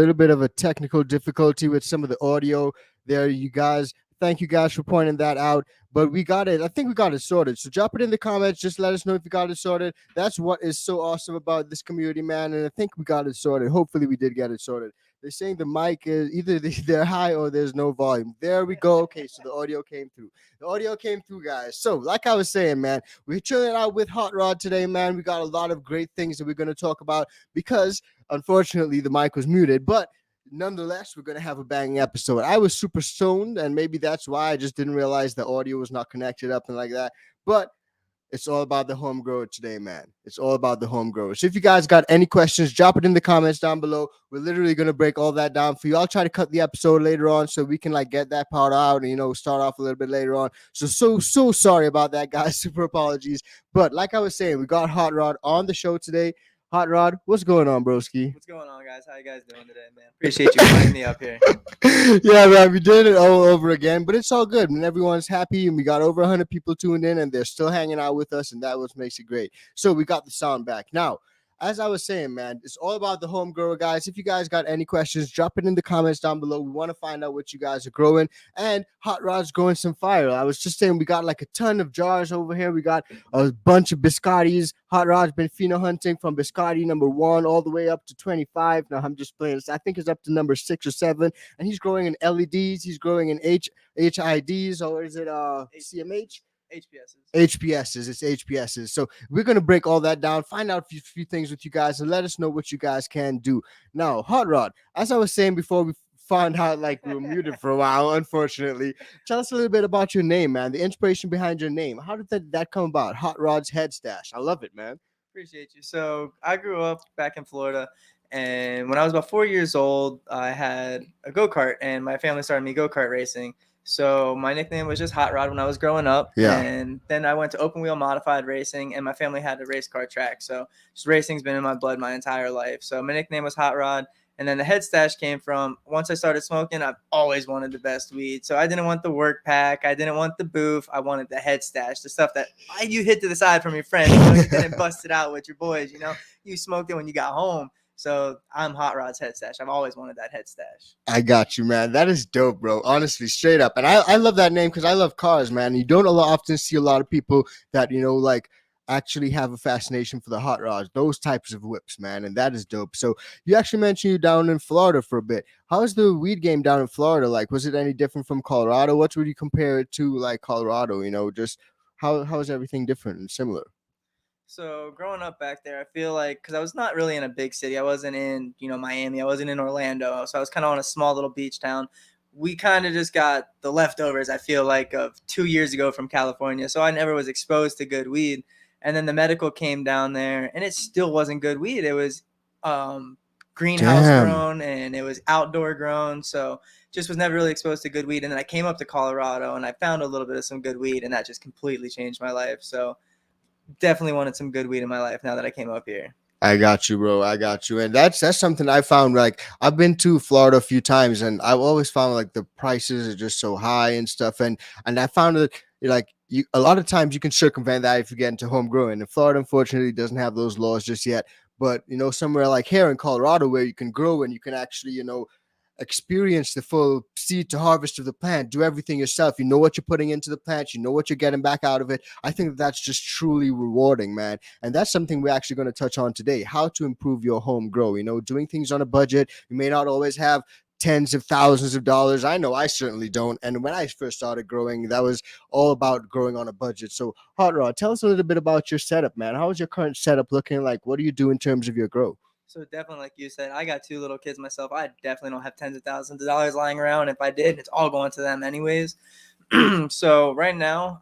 little bit of a technical difficulty with some of the audio there, you guys. Thank you guys for pointing that out. But we got it. I think we got it sorted. So drop it in the comments. Just let us know if you got it sorted. That's what is so awesome about this community, man. And I think we got it sorted. Hopefully, we did get it sorted. They're saying the mic is either they're high or there's no volume. There we go. Okay, so the audio came through. The audio came through, guys. So, like I was saying, man, we're chilling out with HotRod today, man. We got a lot of great things that we're going to talk about because, unfortunately, the mic was muted. But nonetheless, we're going to have a banging episode. I was super stoned, and maybe that's why I just didn't realize the audio was not connected up and like that. But it's all about the home grower today, man. It's all about the home grower. So if you guys got any questions, drop it in the comments down below. We're literally going to break all that down for you. I'll try to cut the episode later on so we can like get that part out and, start off a little bit later on. So sorry about that, guys. Super apologies. But like I was saying, we got HotRod on the show today. HotRod, what's going on, broski? What's going on, guys? How you guys doing today, man? Appreciate you inviting me up here. Yeah, man, we did it all over again, but it's all good. And everyone's happy, and we got over 100 people tuned in, and they're still hanging out with us, and that what makes it great. So we got the sound back. Now, as I was saying, man, it's all about the home grower, guys. If you guys got any questions, drop it in the comments down below. We want to find out what you guys are growing. And HotRod's growing some fire. I was just saying we got like a ton of jars over here. We got a bunch of Biscottis. HotRod's been pheno hunting from Biscotti number 1 all the way up to 25. Now I'm just playing this. I think it's up to number 6 or 7. And he's growing in LEDs. He's growing in HIDs, or is it CMH? HPSs. It's HPSs. So we're going to break all that down, find out a few things with you guys, and let us know what you guys can do. Now, HotRod, as I was saying before, we found out like we were muted for a while, unfortunately. Tell us a little bit about your name, man, the inspiration behind your name. How did that come about? HotRod's Headstash. I love it, man. Appreciate you. So I grew up back in Florida, and when I was about 4 years old, I had a go-kart, and my family started me go-kart racing. So my nickname was just HotRod when I was growing up. Yeah. And then I went to open wheel modified racing, and my family had a race car track. So just racing's been in my blood my entire life. So my nickname was HotRod. And then the Headstash came from once I started smoking, I've always wanted the best weed. So I didn't want the work pack. I didn't want the booth. I wanted the Headstash, the stuff that you hit to the side from your friends. You didn't bust it out with your boys. You smoked it when you got home. So I'm HotRod's Headstash. I've always wanted that Headstash. I got you, man. That is dope, bro. Honestly, straight up. And I love that name because I love cars, man. You don't often see a lot of people that, like actually have a fascination for the hot rods, those types of whips, man. And that is dope. So you actually mentioned you down in Florida for a bit. How's the weed game down in Florida like? Was it any different from Colorado? What would you compare it to, like Colorado? Just how is everything different and similar? So growing up back there, I feel like because I was not really in a big city. I wasn't in, Miami. I wasn't in Orlando. So I was kind of on a small little beach town. We kind of just got the leftovers, I feel like, of 2 years ago from California. So I never was exposed to good weed. And then the medical came down there, and it still wasn't good weed. It was greenhouse grown, and it was outdoor grown. So just was never really exposed to good weed. And then I came up to Colorado, and I found a little bit of some good weed, and that just completely changed my life. So definitely wanted some good weed in my life now that I came up here. I got you, bro. I got you. And that's something I found. Like, I've been to Florida a few times, and I've always found like the prices are just so high and stuff. And I found that like a lot of times you can circumvent that if you get into home growing. And Florida, unfortunately, doesn't have those laws just yet. But somewhere like here in Colorado where you can grow and you can actually, experience the full seed to harvest of the plant, do everything yourself. You know what you're putting into the plant, you know what you're getting back out of it. I think that's just truly rewarding, man. And that's something we're actually going to touch on today, how to improve your home grow, doing things on a budget. You may not always have tens of thousands of dollars. I know I certainly don't. And when I first started growing, that was all about growing on a budget. So HotRod, tell us a little bit about your setup, man. How is your current setup looking like? What do you do in terms of your grow? So definitely, like you said, I got 2 little kids myself. I definitely don't have tens of thousands of dollars lying around. If I did, it's all going to them anyways. So right now,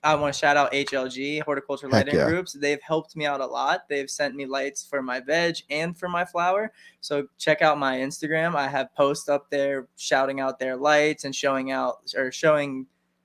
I want to shout out HLG, Horticulture Lighting Groups. They've helped me out a lot. They've sent me lights for my veg and for my flower. So check out my Instagram. I have posts up there shouting out their lights and showing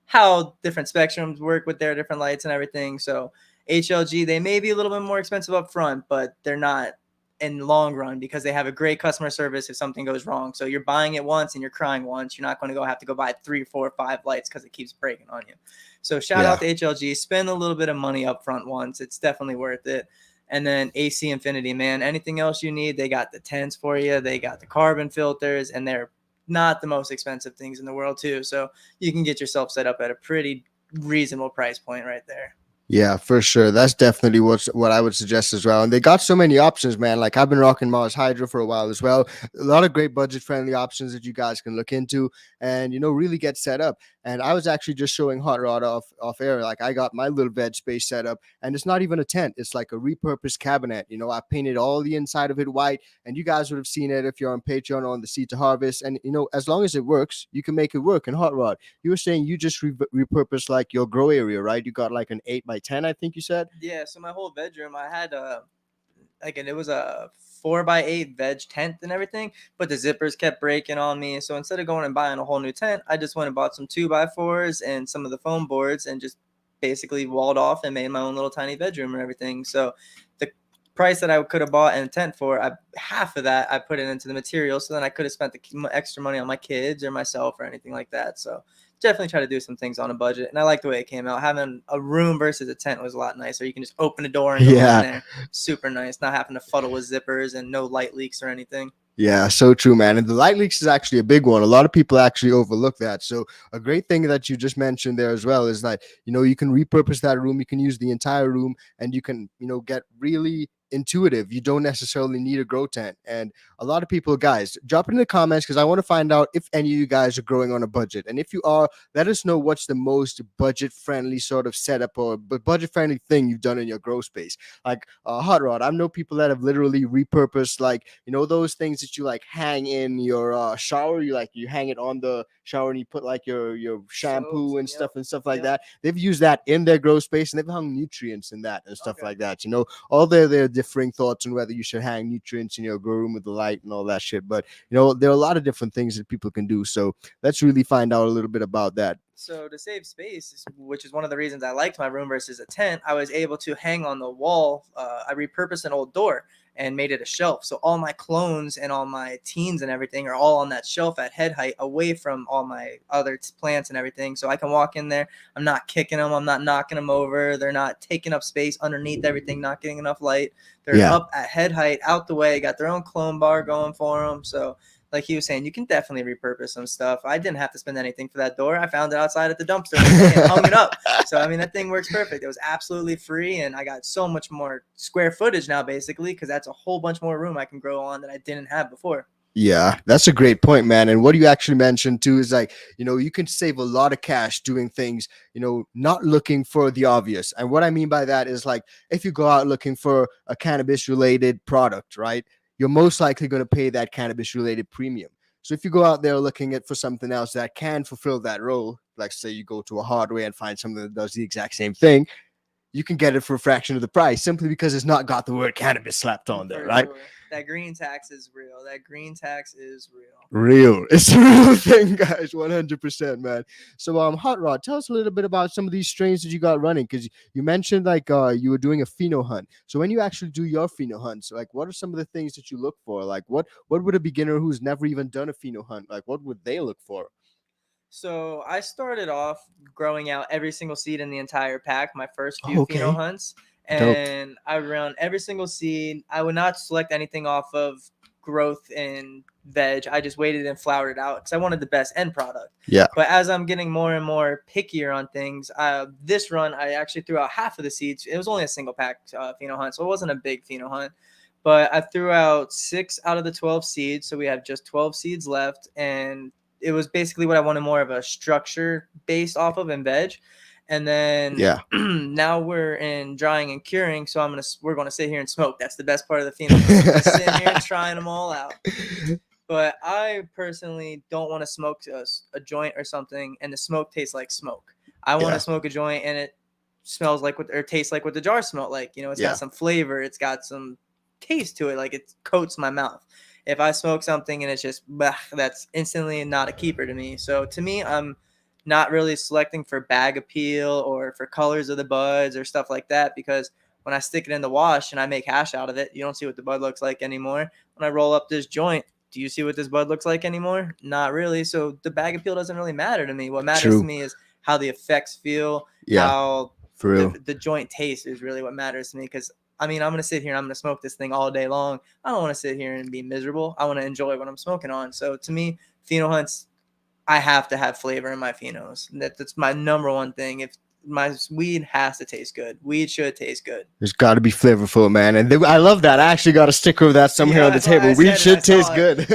how different spectrums work with their different lights and everything. So HLG, they may be a little bit more expensive up front, but they're not in the long run because they have a great customer service if something goes wrong. So you're buying it once and you're crying once. You're not going to have to go buy 3, 4, 5 lights because it keeps breaking on you. So shout out to HLG. Spend a little bit of money up front once. It's definitely worth it. And then AC Infinity, man, anything else you need, they got the tents for you. They got the carbon filters, and they're not the most expensive things in the world too. So you can get yourself set up at a pretty reasonable price point right there. Yeah, for sure. That's definitely what I would suggest as well. And they got so many options, man. Like I've been rocking Mars Hydro for a while as well. A lot of great budget friendly options that you guys can look into and really get set up. And I was actually just showing HotRod off air. Like I got my little veg space set up, and it's not even a tent. It's like a repurposed cabinet. I painted all the inside of it white, and you guys would have seen it if you're on Patreon or on the Seed to Harvest. And as long as it works, you can make it work. And HotRod, you were saying you just repurposed like your grow area, right? You got like an 8x10, I think you said. Yeah, so my whole bedroom, I had it was a 4x8 veg tent and everything, but the zippers kept breaking on me. So instead of going and buying a whole new tent, I just went and bought some 2x4s and some of the foam boards and just basically walled off and made my own little tiny bedroom and everything. So the price that I could have bought a tent for, half of that I put it into the material, so then I could have spent the extra money on my kids or myself or anything like that. So definitely try to do some things on a budget, and I like the way it came out. Having a room versus a tent was a lot nicer. You can just open the door and go in there. Super nice, not having to fuddle with zippers and no light leaks or anything. Yeah, so true, man. And the light leaks is actually a big one. A lot of people actually overlook that. So a great thing that you just mentioned there as well is that, you can repurpose that room. You can use the entire room, and you can, get really intuitive. You don't necessarily need a grow tent. And a lot of people, guys, drop it in the comments because I want to find out if any of you guys are growing on a budget. And if you are, let us know what's the most budget friendly sort of setup or budget friendly thing you've done in your grow space. Like HotRod, I know people that have literally repurposed, like, those things that you like hang in your shower. You hang it on the shower and you put like your shampoo and stuff like that. They've used that in their grow space, and they've hung nutrients in that and stuff like that. All their differing thoughts on whether you should hang nutrients in your grow room with the light and all that shit. But there are a lot of different things that people can do. So let's really find out a little bit about that. So to save space, which is one of the reasons I liked my room versus a tent, I was able to hang on the wall. I repurposed an old door and made it a shelf. So all my clones and all my teens and everything are all on that shelf at head height, away from all my other plants and everything. So I can walk in there. I'm not kicking them. I'm not knocking them over. They're not taking up space underneath everything, not getting enough light. They're up at head height, out the way, got their own clone bar going for them. So like he was saying, you can definitely repurpose some stuff. I didn't have to spend anything for that door. I found it outside at the dumpster and hung it up. So, I mean, that thing works perfect. It was absolutely free, and I got so much more square footage now, basically, because that's a whole bunch more room I can grow on that I didn't have before. Yeah, that's a great point, man. And what you actually mentioned too is like, you can save a lot of cash doing things, not looking for the obvious. And what I mean by that is like, if you go out looking for a cannabis related product, right? You're most likely going to pay that cannabis related premium. So if you go out there looking for something else that can fulfill that role, like say you go to a hardware and find something that does the exact same thing, you can get it for a fraction of the price simply because it's not got the word cannabis slapped on there, right? Sure. That green tax is real. That green tax is real. Real. It's a real thing, guys. 100%, man. So, HotRod, tell us a little bit about some of these strains that you got running, because you mentioned like you were doing a pheno hunt. So when you actually do your pheno hunts, like what are some of the things that you look for? Like what would a beginner who's never even done a pheno hunt, like what would they look for? So I started off growing out every single seed in the entire pack, my first few pheno hunts. And I run every single seed. I would not select anything off of growth in veg. I just waited and flowered it out because I wanted the best end product. Yeah. But as I'm getting more and more pickier on things, this run, I actually threw out half of the seeds. It was only a single pack pheno hunt, so it wasn't a big pheno hunt. But I threw out 6 out of the 12 seeds, so we have just 12 seeds left. And it was basically what I wanted, more of a structure based off of in veg. And then now we're in drying and curing, so we're gonna sit here and smoke. That's the best part of the pheno. Sitting here and trying them all out. But I personally don't want to smoke a joint or something, and the smoke tastes like smoke. I want to smoke a joint and it smells like or tastes like what the jar smelled like. It's got some flavor, it's got some taste to it, like it coats my mouth. If I smoke something and it's just that's instantly not a keeper to me. So to me, I'm not really selecting for bag appeal or for colors of the buds or stuff like that, because when I stick it in the wash and I make hash out of it, you don't see what the bud looks like anymore. When I roll up this joint, do you see what this bud looks like anymore? Not really. So the bag appeal doesn't really matter to me. What matters to me is how the effects feel, how the joint tastes is really what matters to me, because I mean, I'm gonna sit here and I'm gonna smoke this thing all day long. I don't want to sit here and be miserable. I want to enjoy what I'm smoking on. So to me, pheno hunts, I have to have flavor in my phenos. That's my number one thing. If my weed has to taste good, weed should taste good. There's got to be flavorful, man. And I love that. I actually got a sticker of that somewhere on the That's why table. I We said it. I should taste saw it. good.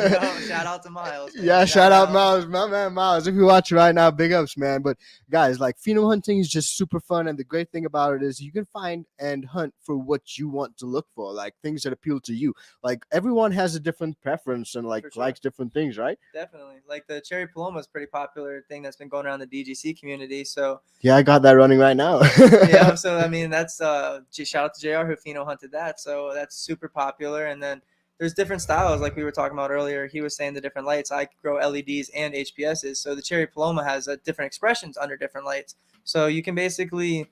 Shout out to Miles. Man. Yeah, shout out Miles, my man Miles. If you watch right now, big ups, man. But guys, like pheno hunting is just super fun, and the great thing about it is you can find and hunt for what you want to look for, like things that appeal to you. Like everyone has a different preference and like likes different things, right? Definitely. Like the cherry paloma is a pretty popular thing that's been going around the DGC community. So yeah, I got that running right now. yeah, so I mean that's shout out to JR who pheno hunted that. So that's super popular. And then there's different styles like we were talking about earlier. He was saying the different lights. I grow LEDs and HPSs. So the cherry paloma has different expressions under different lights. So you can basically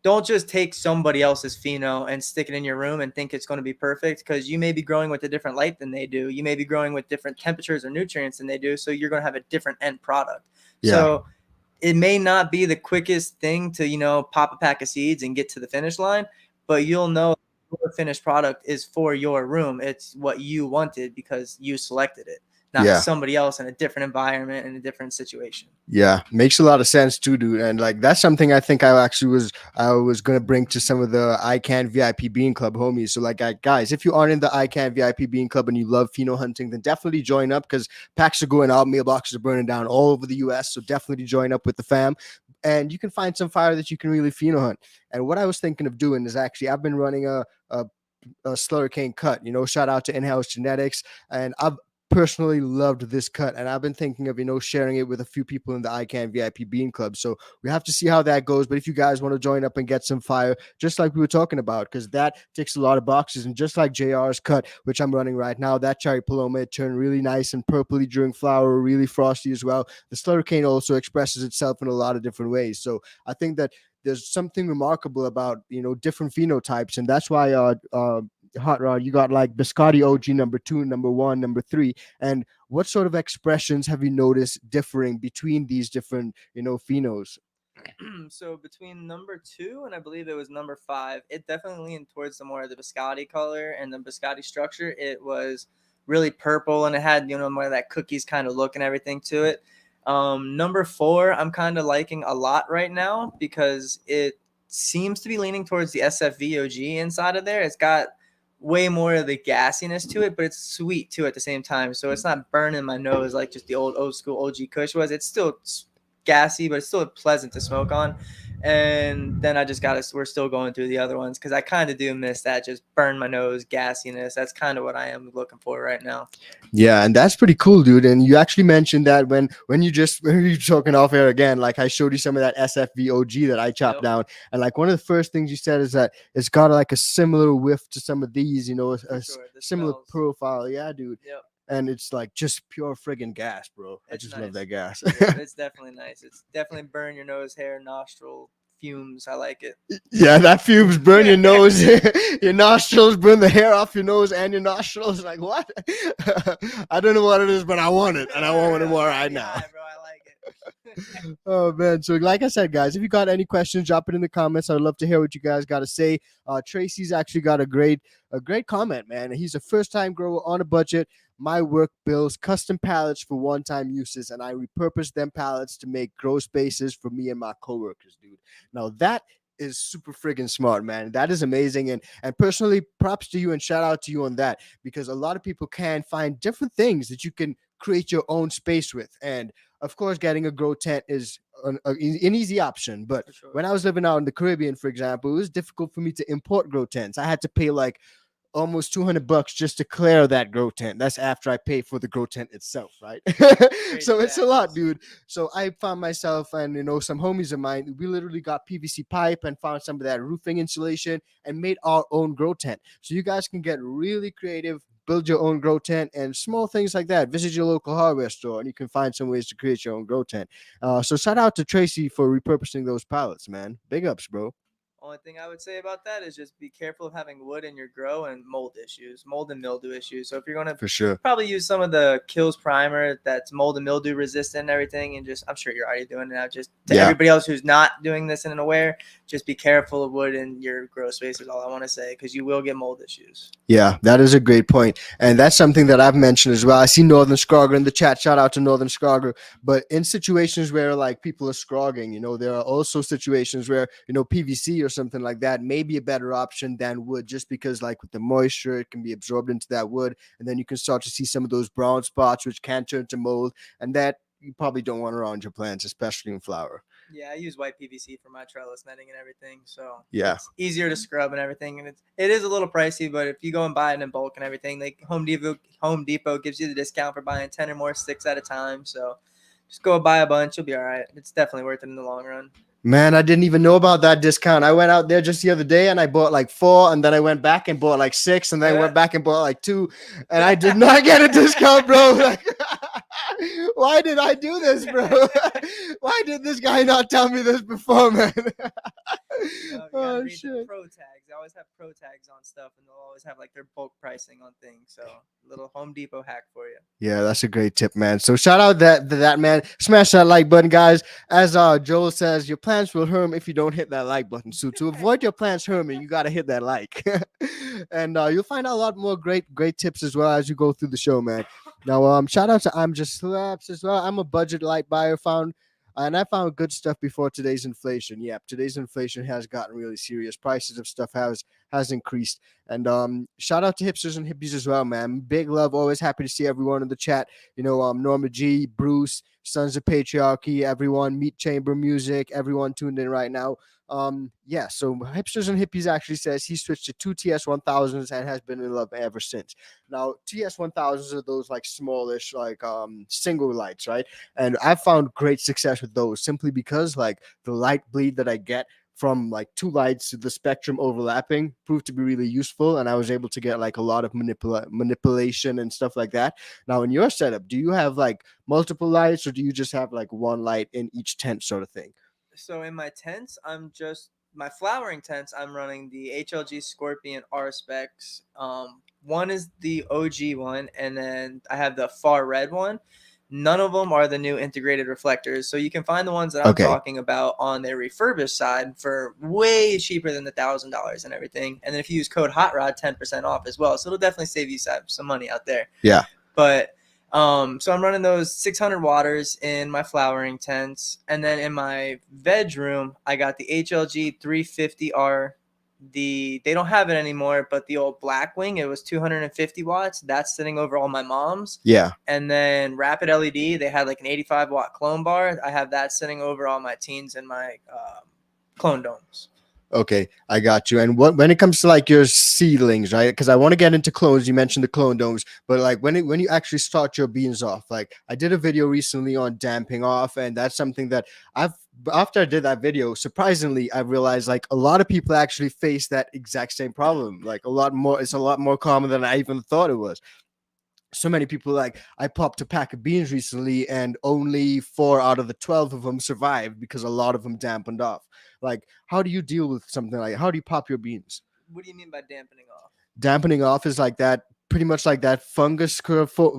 don't just take somebody else's pheno and stick it in your room and think it's going to be perfect, because you may be growing with a different light than they do. You may be growing with different temperatures or nutrients than they do. So you're going to have a different end product. Yeah. So it may not be the quickest thing to, pop a pack of seeds and get to the finish line, but you'll know your finished product is for your room. It's what you wanted because you selected it, not somebody else in a different environment, in a different situation. Yeah, makes a lot of sense too, dude. And like that's something I think I was gonna bring to some of the ICANN VIP Bean Club homies. So like guys, if you aren't in the ICANN VIP Bean Club and you love pheno hunting, then definitely join up, because packs are going out, mailboxes are burning down all over the US. So definitely join up with the fam. And you can find some fire that you can really pheno hunt. And what I was thinking of doing is actually I've been running a Slurricane cut, shout out to In-House Genetics. And I've personally loved this cut, and I've been thinking of sharing it with a few people in the ICANN VIP Bean Club. So we have to see how that goes. But if you guys want to join up and get some fire, just like we were talking about, because that ticks a lot of boxes, and just like JR's cut, which I'm running right now, that cherry paloma, it turned really nice and purpley during flower, really frosty as well. The Slurricane also expresses itself in a lot of different ways. So I think that there's something remarkable about different phenotypes, and that's why HotRod, you got like Biscotti OG number 2, number 1, number 3. And what sort of expressions have you noticed differing between these different, phenos? So between number 2 and I believe it was number 5, it definitely leaned towards the more of the Biscotti color and the Biscotti structure. It was really purple and it had, more of that cookies kind of look and everything to it. Number 4, I'm kind of liking a lot right now because it seems to be leaning towards the SFV OG inside of there. It's got way more of the gassiness to it, but it's sweet too at the same time. So it's not burning my nose like just the old school OG Kush was. It's still gassy, but it's still pleasant to smoke on. And then we're still going through the other ones because I kind of do miss that just burn my nose gassiness. That's kind of what I am looking for right now. Yeah, and that's pretty cool, dude. And you actually mentioned that when you're talking off air again, like I showed you some of that SFV OG that I chopped down, and like one of the first things you said is that it's got like a similar whiff to some of these, a similar profile. Yeah, dude. Yep. And it's like just pure friggin' gas, bro. I just love that gas. Yeah, it's definitely nice. It's definitely burn your nose, hair, nostril fumes. I like it. Yeah, that fumes burn your nose, your nostrils, burn the hair off your nose and your nostrils. Like what? I don't know what it is, but I want it, and I want it more right now. Bro, I like it. Oh man, so like I said, guys, if you got any questions, drop it in the comments. I'd love to hear what you guys got to say. Tracy's actually got a great comment, man. He's a first-time grower on a budget. My work builds custom pallets for one-time uses, and I repurpose them pallets to make grow spaces for me and my coworkers, dude. Now that is super friggin' smart, man. That is amazing. And personally, props to you and shout out to you on that, because a lot of people can find different things that you can create your own space with. And of course, getting a grow tent is an easy option. But when I was living out in the Caribbean, for example, it was difficult for me to import grow tents. I had to pay like almost $200 just to clear that grow tent. That's after I pay for the grow tent itself, right? So it's a lot, dude. So I found myself and some homies of mine, we literally got PVC pipe and found some of that roofing insulation and made our own grow tent. So you guys can get really creative, build your own grow tent and small things like that. Visit your local hardware store and you can find some ways to create your own grow tent. So shout out to Tracy for repurposing those pallets, man. Big ups, bro. Only thing I would say about that is just be careful of having wood in your grow and mold and mildew issues. So if you're going to For sure. probably use some of the Kills primer that's mold and mildew resistant and everything, and just, I'm sure you're already doing it now. Just to everybody else who's not doing this and unaware, just be careful of wood in your grow space is all I want to say, because you will get mold issues. Yeah, that is a great point. And that's something that I've mentioned as well. I see Northern Scrogger in the chat. Shout out to Northern Scrogger. But in situations where like people are scrogging, you know, there are also situations where, you know, PVC or something like that may be a better option than wood, just because like with the moisture, it can be absorbed into that wood. And then you can start to see some of those brown spots, which can turn to mold. And that you probably don't want around your plants, especially in flower. Yeah, I use white PVC for my trellis netting and everything, so yeah, it's easier to scrub and everything, and it is a little pricey, but if you go and buy it in bulk and everything, like Home Depot gives you the discount for buying 10 or more sticks at a time, so just go buy a bunch, you'll be all right. It's definitely worth it in the long run. Man, I didn't even know about that discount. I went out there just the other day and I bought like 4, and then I went back and bought like 6, and then I went back and bought like 2, and I did not get a discount, bro. Like, why did I do this, bro? Why did this guy not tell me this before, man? Oh, read shit. The pro tags. They always have pro tags on stuff, and they'll always have like their bulk pricing on things. So little Home Depot hack for you. Yeah, that's a great tip, man. So shout out that man. Smash that like button, guys. As Joel says, your plants will harm if you don't hit that like button. So to avoid your plants harming, you gotta hit that like. And you'll find out a lot more great tips as well as you go through the show, man. Now, shout out to I'm Just Slaps as well. I'm a budget light buyer, and I found good stuff before today's inflation. Yep, today's inflation has gotten really serious. Prices of stuff has increased. And shout out to hipsters and hippies as well, man. Big love. Always happy to see everyone in the chat. You know, Norma G, Bruce, Sons of Patriarchy, everyone, Meat Chamber Music, everyone tuned in right now. Yeah, so hipsters and hippies actually says he switched to 2 TS1000s and has been in love ever since. Now, TS1000s are those like smallish, like single lights, right? And I've found great success with those simply because like the light bleed that I get from like 2 lights, the spectrum overlapping proved to be really useful, and I was able to get like a lot of manipulation and stuff like that. Now, in your setup, do you have like multiple lights, or do you just have like 1 light in each tent sort of thing? So in my tents, my flowering tents, I'm running the HLG Scorpion R specs. One is the OG one, and then I have the far red one. None of them are the new integrated reflectors. So you can find the ones that I'm talking about on their refurbished side for way cheaper than the $1,000 and everything. And then if you use code HotRod, 10% off as well. So it'll definitely save you some money out there. Yeah. But so I'm running those 600 waters in my flowering tents. And then in my veg room, I got the HLG 350R. They don't have it anymore, but the old Blackwing, it was 250 watts. That's sitting over all my mom's. Yeah. And then Rapid LED, they had like an 85 watt clone bar. I have that sitting over all my teens and my clone domes. Okay, I got you. And when it comes to like your seedlings, right? Because I want to get into clones. You mentioned the clone domes, but like when you actually start your beans off, like I did a video recently on damping off, and that's something that after I did that video, surprisingly, I realized like a lot of people actually face that exact same problem. Like it's a lot more common than I even thought it was. So many people, like I popped a pack of beans recently and only 4 out of the 12 of them survived because a lot of them dampened off. Like, how do you deal with something like, how do you pop your beans? What do you mean by dampening off? Dampening off is like that, pretty much like that fungus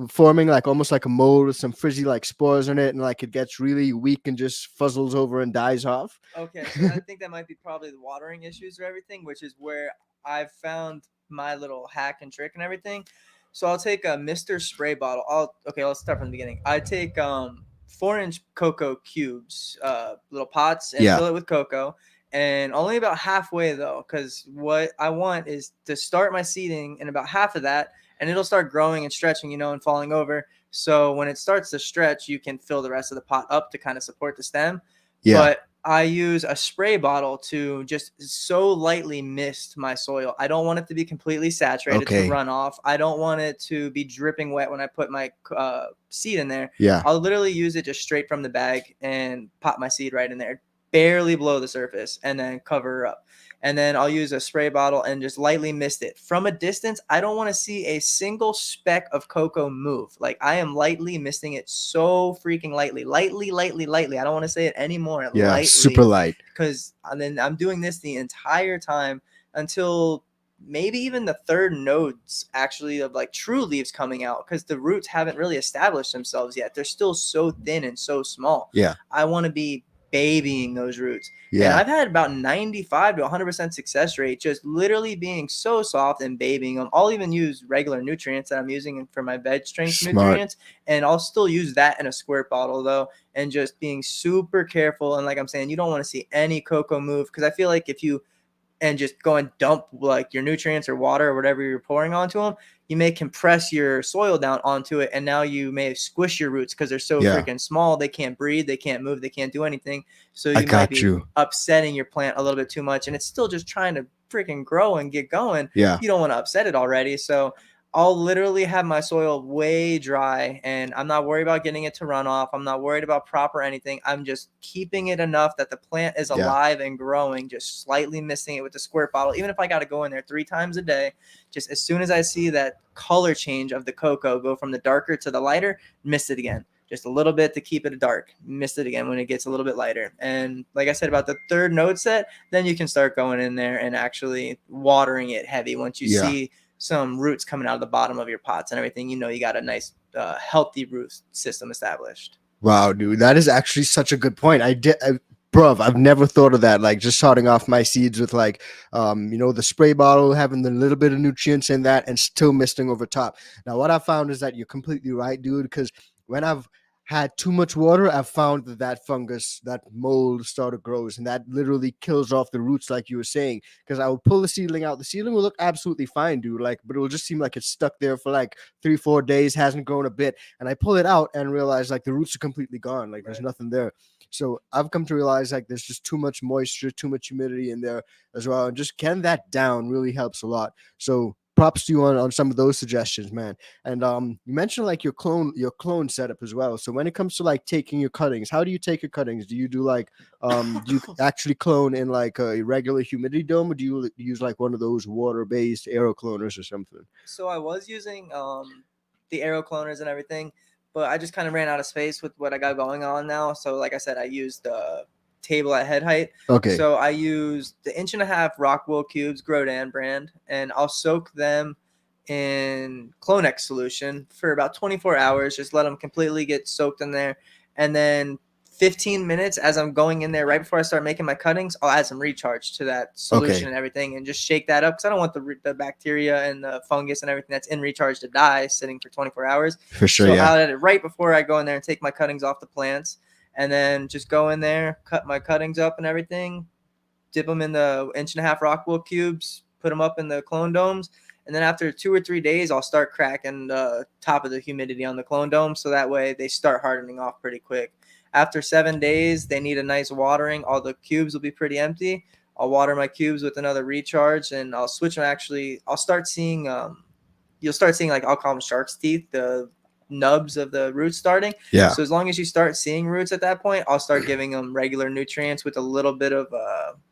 forming, like almost like a mold with some frizzy like spores in it, and like it gets really weak and just fuzzles over and dies off. Okay, so I think that might be probably the watering issues or everything, which is where I've found my little hack and trick and everything. So I'll take a Mr. Spray bottle. Let's start from the beginning. I take 4-inch Coco cubes, little pots, and fill it with Coco. And only about halfway though, because what I want is to start my seeding in about half of that, and it'll start growing and stretching, and falling over. So when it starts to stretch, you can fill the rest of the pot up to kind of support the stem. Yeah. But I use a spray bottle to just so lightly mist my soil. I don't want it to be completely saturated to run off. I don't want it to be dripping wet when I put my seed in there. Yeah. I'll literally use it just straight from the bag and pop my seed right in there. Barely below the surface, and then cover her up. and then I'll use a spray bottle and just lightly mist it. From a distance, I don't want to see a single speck of cocoa move. Like, I am lightly misting it so freaking lightly. Lightly. I don't want to say it anymore. Yeah, Lightly. super light. Because then I'm doing this the entire time until maybe even the third nodes actually of like true leaves coming out, because the roots haven't really established themselves yet. They're still so thin and so small. Yeah. I want to be babying those roots. Yeah. And I've had about 95 to 100% success rate, just literally being so soft and babying them. I'll even use regular nutrients that I'm using for my veg strength nutrients, and I'll still use that in a squirt bottle though, and just being super careful. And like I'm saying, you don't want to see any cocoa move, because I feel like if you and just go and dump like your nutrients or water or whatever you're pouring onto them, you may compress your soil down onto it, and now you may squish your roots because they're so freaking small. They can't breathe, they can't move, they can't do anything. So you might be upsetting your plant a little bit too much, and it's still just trying to freaking grow and get going. Yeah. You don't want to upset it already. So I'll literally have my soil way dry, and I'm not worried about getting it to run off. I'm not worried about proper anything. I'm just keeping it enough that the plant is alive and growing, just slightly misting it with the squirt bottle. Even if I got to go in there 3 times a day, just as soon as I see that color change of the cocoa go from the darker to the lighter, mist it again. Just a little bit to keep it dark. Mist it again when it gets a little bit lighter. And like I said, about the third node set, then you can start going in there and actually watering it heavy. Once you see some roots coming out of the bottom of your pots and everything, you got a nice healthy root system established. Wow, dude, that is actually such a good point. Bruv, I've never thought of that. Like, just starting off my seeds with like the spray bottle, having the little bit of nutrients in that and still misting over top. Now what I found is that you're completely right, dude, because when I've had too much water, I've found that fungus, that mold started grows, and that literally kills off the roots, like you were saying. Because I will pull the seedling out, the seedling will look absolutely fine, dude. Like, but it will just seem like it's stuck there for like 3-4 days, hasn't grown a bit, and I pull it out and realize like the roots are completely gone, like there's nothing there. So I've come to realize like there's just too much moisture, too much humidity in there as well, and just getting that down really helps a lot. So props to you on some of those suggestions, man. And you mentioned like your clone setup as well. So when it comes to like taking your cuttings, how do you take your cuttings? Do you do like do you actually clone in like a regular humidity dome, or do you use like one of those water-based aero cloners or something? So I was using the aero cloners and everything, but I just kind of ran out of space with what I got going on now. So like I said, I used the table at head height. Okay. So I use the 1.5-inch Rockwool cubes, Grodan brand, and I'll soak them in Clonex solution for about 24 hours. Just let them completely get soaked in there. And then 15 minutes as I'm going in there, right before I start making my cuttings, I'll add some recharge to that solution and everything, and just shake that up, because I don't want the bacteria and the fungus and everything that's in recharge to die sitting for 24 hours. For sure, so I'll add it right before I go in there and take my cuttings off the plants. And then just go in there, cut my cuttings up and everything, dip them in the 1.5-inch Rockwool cubes, put them up in the clone domes. And then after 2 or 3 days, I'll start cracking the top of the humidity on the clone dome, so that way they start hardening off pretty quick. After 7 days, they need a nice watering. All the cubes will be pretty empty. I'll water my cubes with another recharge, and I'll switch them. Actually, I'll start seeing you'll start seeing, like, I'll call them shark's teeth, the nubs of the roots starting. Yeah. So as long as you start seeing roots at that point, I'll start giving them regular nutrients with a little bit of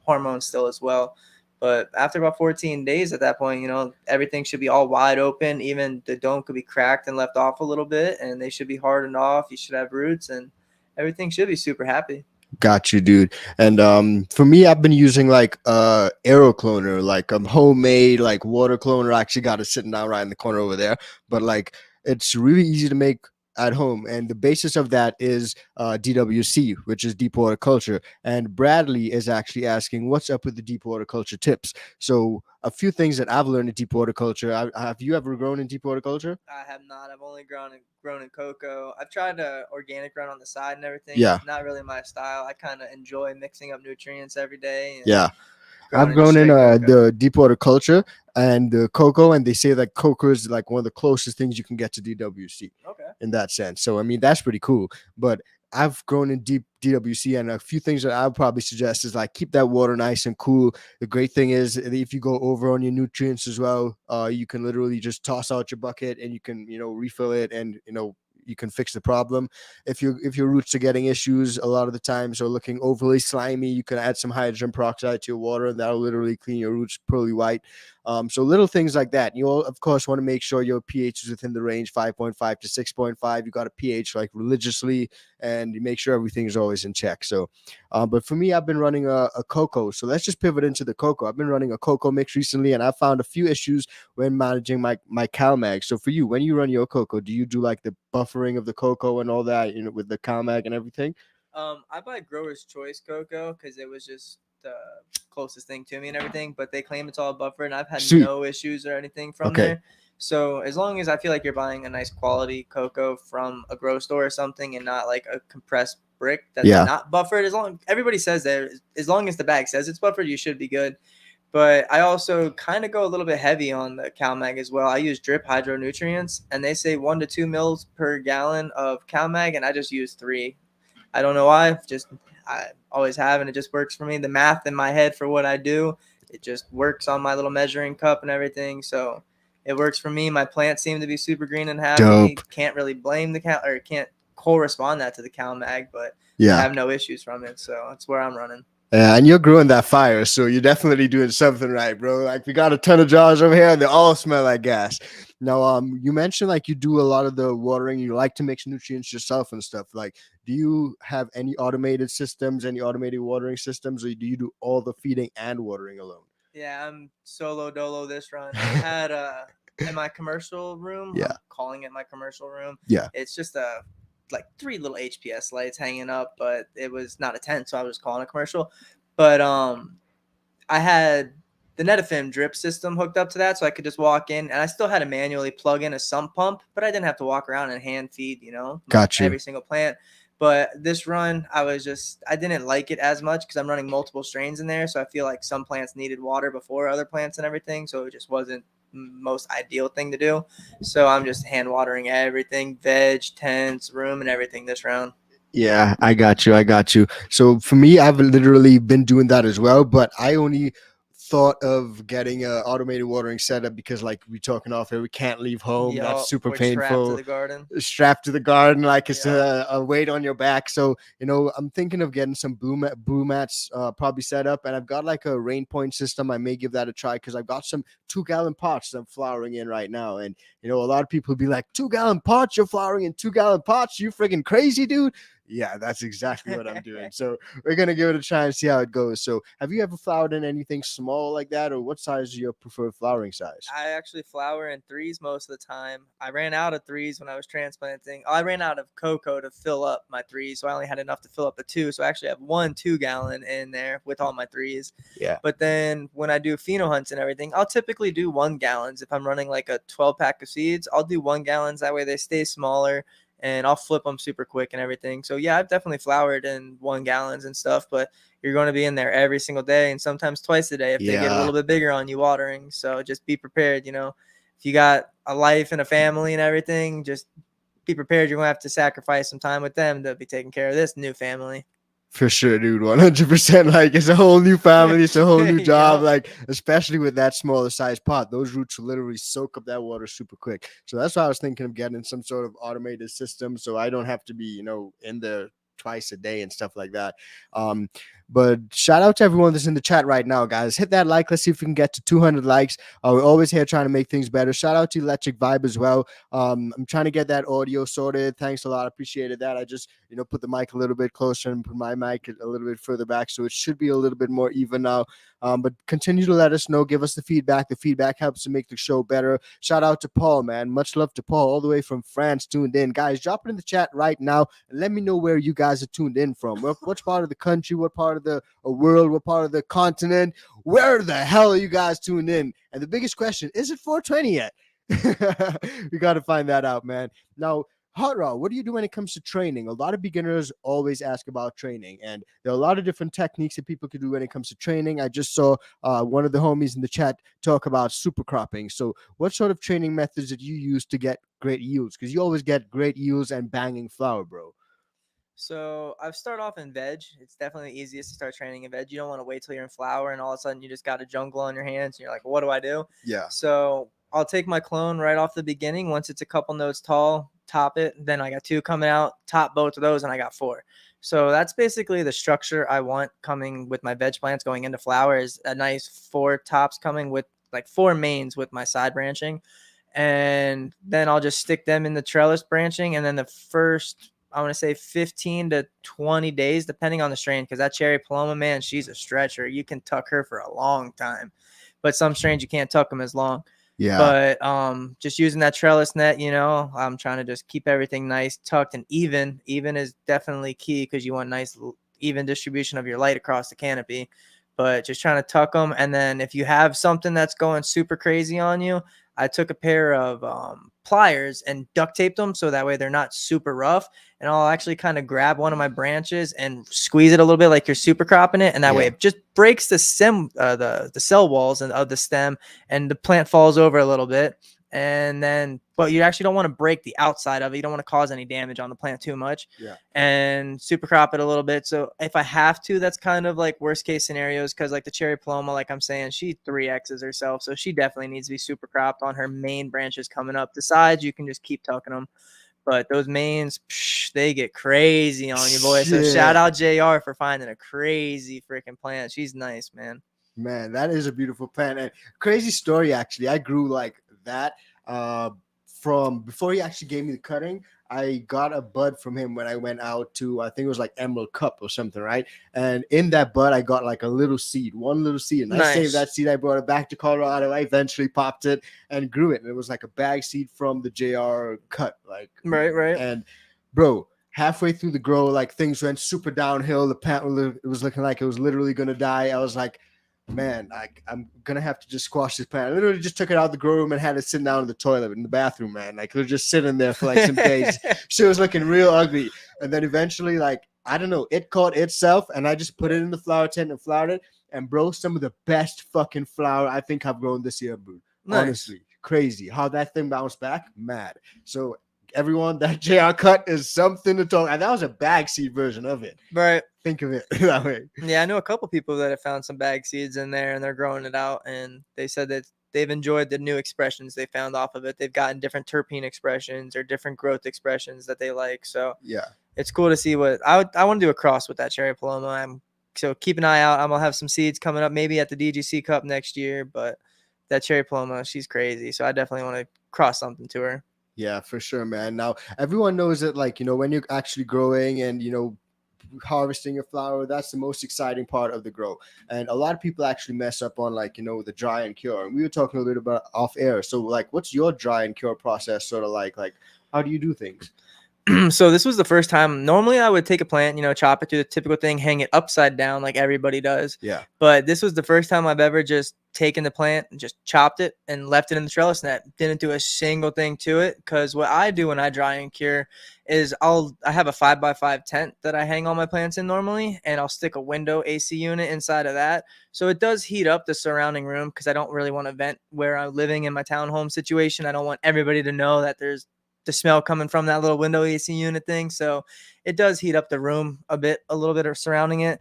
hormones still as well. But after about 14 days at that point, everything should be all wide open. Even the dome could be cracked and left off a little bit, and they should be hardened off. You should have roots, and everything should be super happy. Got you, dude. And for me, I've been using like aero cloner, like homemade like water cloner. I actually got it sitting down right in the corner over there, but like it's really easy to make at home, and the basis of that is DWC, which is deep water culture. And Bradley is actually asking what's up with the deep water culture tips. So a few things that I've learned in deep water culture. Have you ever grown in deep water culture? I have not. I've only grown in cocoa. I've tried to organic grown on the side and everything. Yeah. Not really my style. I kind of enjoy mixing up nutrients every day. Yeah. I've grown in the deep water culture and the cocoa, and they say that cocoa is like one of the closest things you can get to DWC. Okay. In that sense. So I mean, that's pretty cool. But I've grown in deep DWC, and a few things that I would probably suggest is like keep that water nice and cool. The great thing is if you go over on your nutrients as well, you can literally just toss out your bucket and you can refill it, and you can fix the problem. If your roots are getting issues a lot of the times or looking overly slimy, you can add some hydrogen peroxide to your water, and that'll literally clean your roots pearly white. So little things like that. You all, of course, want to make sure your pH is within the range 5.5 to 6.5. You got to pH like religiously, and you make sure everything is always in check. So, but for me, I've been running a Coco. So let's just pivot into the Coco. I've been running a Coco mix recently, and I found a few issues when managing my CalMag. So for you, when you run your Coco, do you do like the buffering of the Coco and all that, with the CalMag and everything? I buy Grower's Choice Coco because it was just the closest thing to me and everything. But they claim it's all buffered, and I've had Sweet. no issues or anything from Okay. there. So as long as I feel like you're buying a nice quality cocoa from a grow store or something, and not like a compressed brick that's Yeah. not buffered, as long everybody says that, as long as the bag says it's buffered, you should be good. But I also kind of go a little bit heavy on the CalMag as well. I use drip hydronutrients, and they say 1 to 2 mils per gallon of CalMag, and I just use 3. I don't know why. Just I always have, and it just works for me. The math in my head for what I do, it just works on my little measuring cup and everything. So it works for me. My plants seem to be super green and happy. Dope. Can't really blame the cow, or can't correspond that to the CalMag, but I Yeah. have no issues from it. So that's where I'm running. Yeah, and you're growing that fire, so you're definitely doing something right, bro. Like we got a ton of jars over here, and they all smell like gas. Now, you mentioned like you do a lot of the watering. You like to mix nutrients yourself and stuff. Like, do you have any automated systems, any automated watering systems, or do you do all the feeding and watering alone? Yeah, I'm solo dolo this run. I had in my commercial room. Yeah, I'm calling it my commercial room. yeah, It's just a like 3 little HPS lights hanging up, but it was not a tent, so I was calling a commercial. But I had the Netafim drip system hooked up to that, so I could just walk in, and I still had to manually plug in a sump pump, but I didn't have to walk around and hand feed, got you. every single plant. But this run, I didn't like it as much because I'm running multiple strains in there, so I feel like some plants needed water before other plants and everything, so it just wasn't most ideal thing to do. So I'm just hand watering everything, veg, tents, room, and everything this round. Yeah, I got you. I got you. So for me, I've literally been doing that as well, but I only thought of getting a automated watering setup because like we talking off here, we can't leave home. That's Yup, super we're trapped to painful. the garden. Strapped to the garden like it's Yup. a weight on your back. So I'm thinking of getting some blue mats probably set up, and I've got like a rain point system. I may give that a try because I've got some 2 gallon pots I'm flowering in right now, and a lot of people be like, 2 gallon pots, you're flowering in 2 gallon pots, you freaking crazy, dude. Yeah, that's exactly what I'm doing. So we're gonna give it a try and see how it goes. So have you ever flowered in anything small like that, or what size is your preferred flowering size? I actually flower in threes most of the time. I ran out of threes when I was transplanting. I ran out of cocoa to fill up my threes, so I only had enough to fill up the 2. So I actually have 1 2 gallon in there with all my threes. Yeah. But then when I do pheno hunts and everything, I'll typically do 1 gallons. If I'm running like a 12 pack of seeds, I'll do 1 gallons. That way they stay smaller, and I'll flip them super quick and everything. So yeah, I've definitely flowered in 1 gallons and stuff, but you're going to be in there every single day and sometimes twice a day if they get a Yeah. little bit bigger on you watering. So just be prepared. If you got a life and a family and everything, just be prepared. You're going to have to sacrifice some time with them to be taking care of this new family. For sure, dude. 100%. Like, it's a whole new family. It's a whole new job. Yup. Like, especially with that smaller size pot, those roots literally soak up that water super quick. So that's why I was thinking of getting some sort of automated system so I don't have to be, in there twice a day and stuff like that. Um, but shout out to everyone that's in the chat right now, guys. Hit that like. Let's see if we can get to 200 likes. We're always here trying to make things better. Shout out to Electric Vibe as well. I'm trying to get that audio sorted. Thanks a lot. Appreciated that. I just, put the mic a little bit closer and put my mic a little bit further back. So it should be a little bit more even now. But continue to let us know. Give us the feedback. The feedback helps to make the show better. Shout out to Paul, man. Much love to Paul, all the way from France, tuned in. Guys, drop it in the chat right now and let me know where you guys are tuned in from. What part of the country, what part of the world, what part of the continent, where the hell are you guys tuned in? And the biggest question, is it 420 yet? We got to find that out, man. Now, HotRod, what do you do when it comes to training? A lot of beginners always ask about training, and there are a lot of different techniques that people can do when it comes to training. I just saw one of the homies in the chat talk about supercropping. So what sort of training methods did you use to get great yields? Because you always get great yields and banging flower, bro. So I've started off in veg. It's definitely the easiest to start training in veg. You don't want to wait till you're in flower and all of a sudden you just got a jungle on your hands and you're like, what do I do? Yeah. So I'll take my clone right off the beginning once it's a couple notes tall. top it. Then I got 2 coming out, top both of those, and I got 4. So that's basically the structure I want coming with my veg plants going into flower, is a nice 4 tops coming with like 4 mains with my side branching. And then I'll just stick them in the trellis branching. And then the first, I want to say 15 to 20 days, depending on the strain, because that cherry paloma, man, she's a stretcher. You can tuck her for a long time, but some strains you can't tuck them as long. Yeah. But just using that trellis net, I'm trying to just keep everything nice, tucked, and even. Even is definitely key, because you want nice, even distribution of your light across the canopy. But just trying to tuck them. And then if you have something that's going super crazy on you, I took a pair of pliers and duct taped them so that way they're not super rough. And I'll actually kind of grab one of my branches and squeeze it a little bit like you're super cropping it. And that way it just breaks the stem, the cell walls of the stem, and the plant falls over a little bit. And then, but you actually don't want to break the outside of it. You don't want to cause any damage on the plant too much. Yeah. And super crop it a little bit. So if I have to, that's kind of like worst case scenarios, because like the cherry paloma, like I'm saying, she 3Xs herself. So she definitely needs to be super cropped on her main branches coming up. The sides, you can just keep tucking them. But those mains, they get crazy on you, boy. So shout out JR for finding a crazy freaking plant. She's nice, man. Man, that is a beautiful plant. And crazy story, actually. I grew like that from before he actually gave me the cutting. I got a bud from him when I went out to, I think it was like Emerald Cup or something, right? And in that bud, I got like a little seed, one little seed. And I saved that seed. I brought it back to Colorado. I eventually popped it and grew it. And it was like a bag seed from the JR cut. Like, right. And bro, halfway through the grow, like things went super downhill. The plant, it was looking like it was literally going to die. I was like, man, I'm gonna have to just squash this plant. I literally just took it out of the grow room and had it sitting down in the toilet in the bathroom, man. Like it was just sitting there for like some days. She was looking real ugly. And then eventually, like, I don't know, it caught itself, and I just put it in the flower tent and flowered it. And bro, some of the best fucking flower I think I've grown this year, bro. Nice. Honestly, crazy how that thing bounced back. Mad. So everyone, that JR cut is something to talk. And that was a bag seed version of it. Right. Think of it that way. Yeah, I know a couple people that have found some bag seeds in there, and they're growing it out, and they said that they've enjoyed the new expressions they found off of it. They've gotten different terpene expressions or different growth expressions that they like. So yeah, it's cool to see what I want to do a cross with that cherry paloma. So keep an eye out. I'm gonna have some seeds coming up, maybe at the DGC Cup next year. But that cherry paloma, she's crazy. So I definitely want to cross something to her. Yeah, for sure, man. Now everyone knows that, like, when you're actually growing and harvesting your flower, that's the most exciting part of the grow. And a lot of people actually mess up on, like, the dry and cure. And we were talking a little bit about off air. So, like, what's your dry and cure process sort of like how do you do things? So this was the first time. Normally I would take a plant, chop it, do the typical thing, hang it upside down like everybody does. Yeah. But this was the first time I've ever just taken the plant and just chopped it and left it in the trellis net. Didn't do a single thing to it, because what I do when I dry and cure is I have a 5x5 tent that I hang all my plants in normally, and I'll stick a window AC unit inside of that. So it does heat up the surrounding room, because I don't really want to vent where I'm living in my townhome situation. I don't want everybody to know that there's the smell coming from that little window AC unit thing. So it does heat up the room a little bit of surrounding it.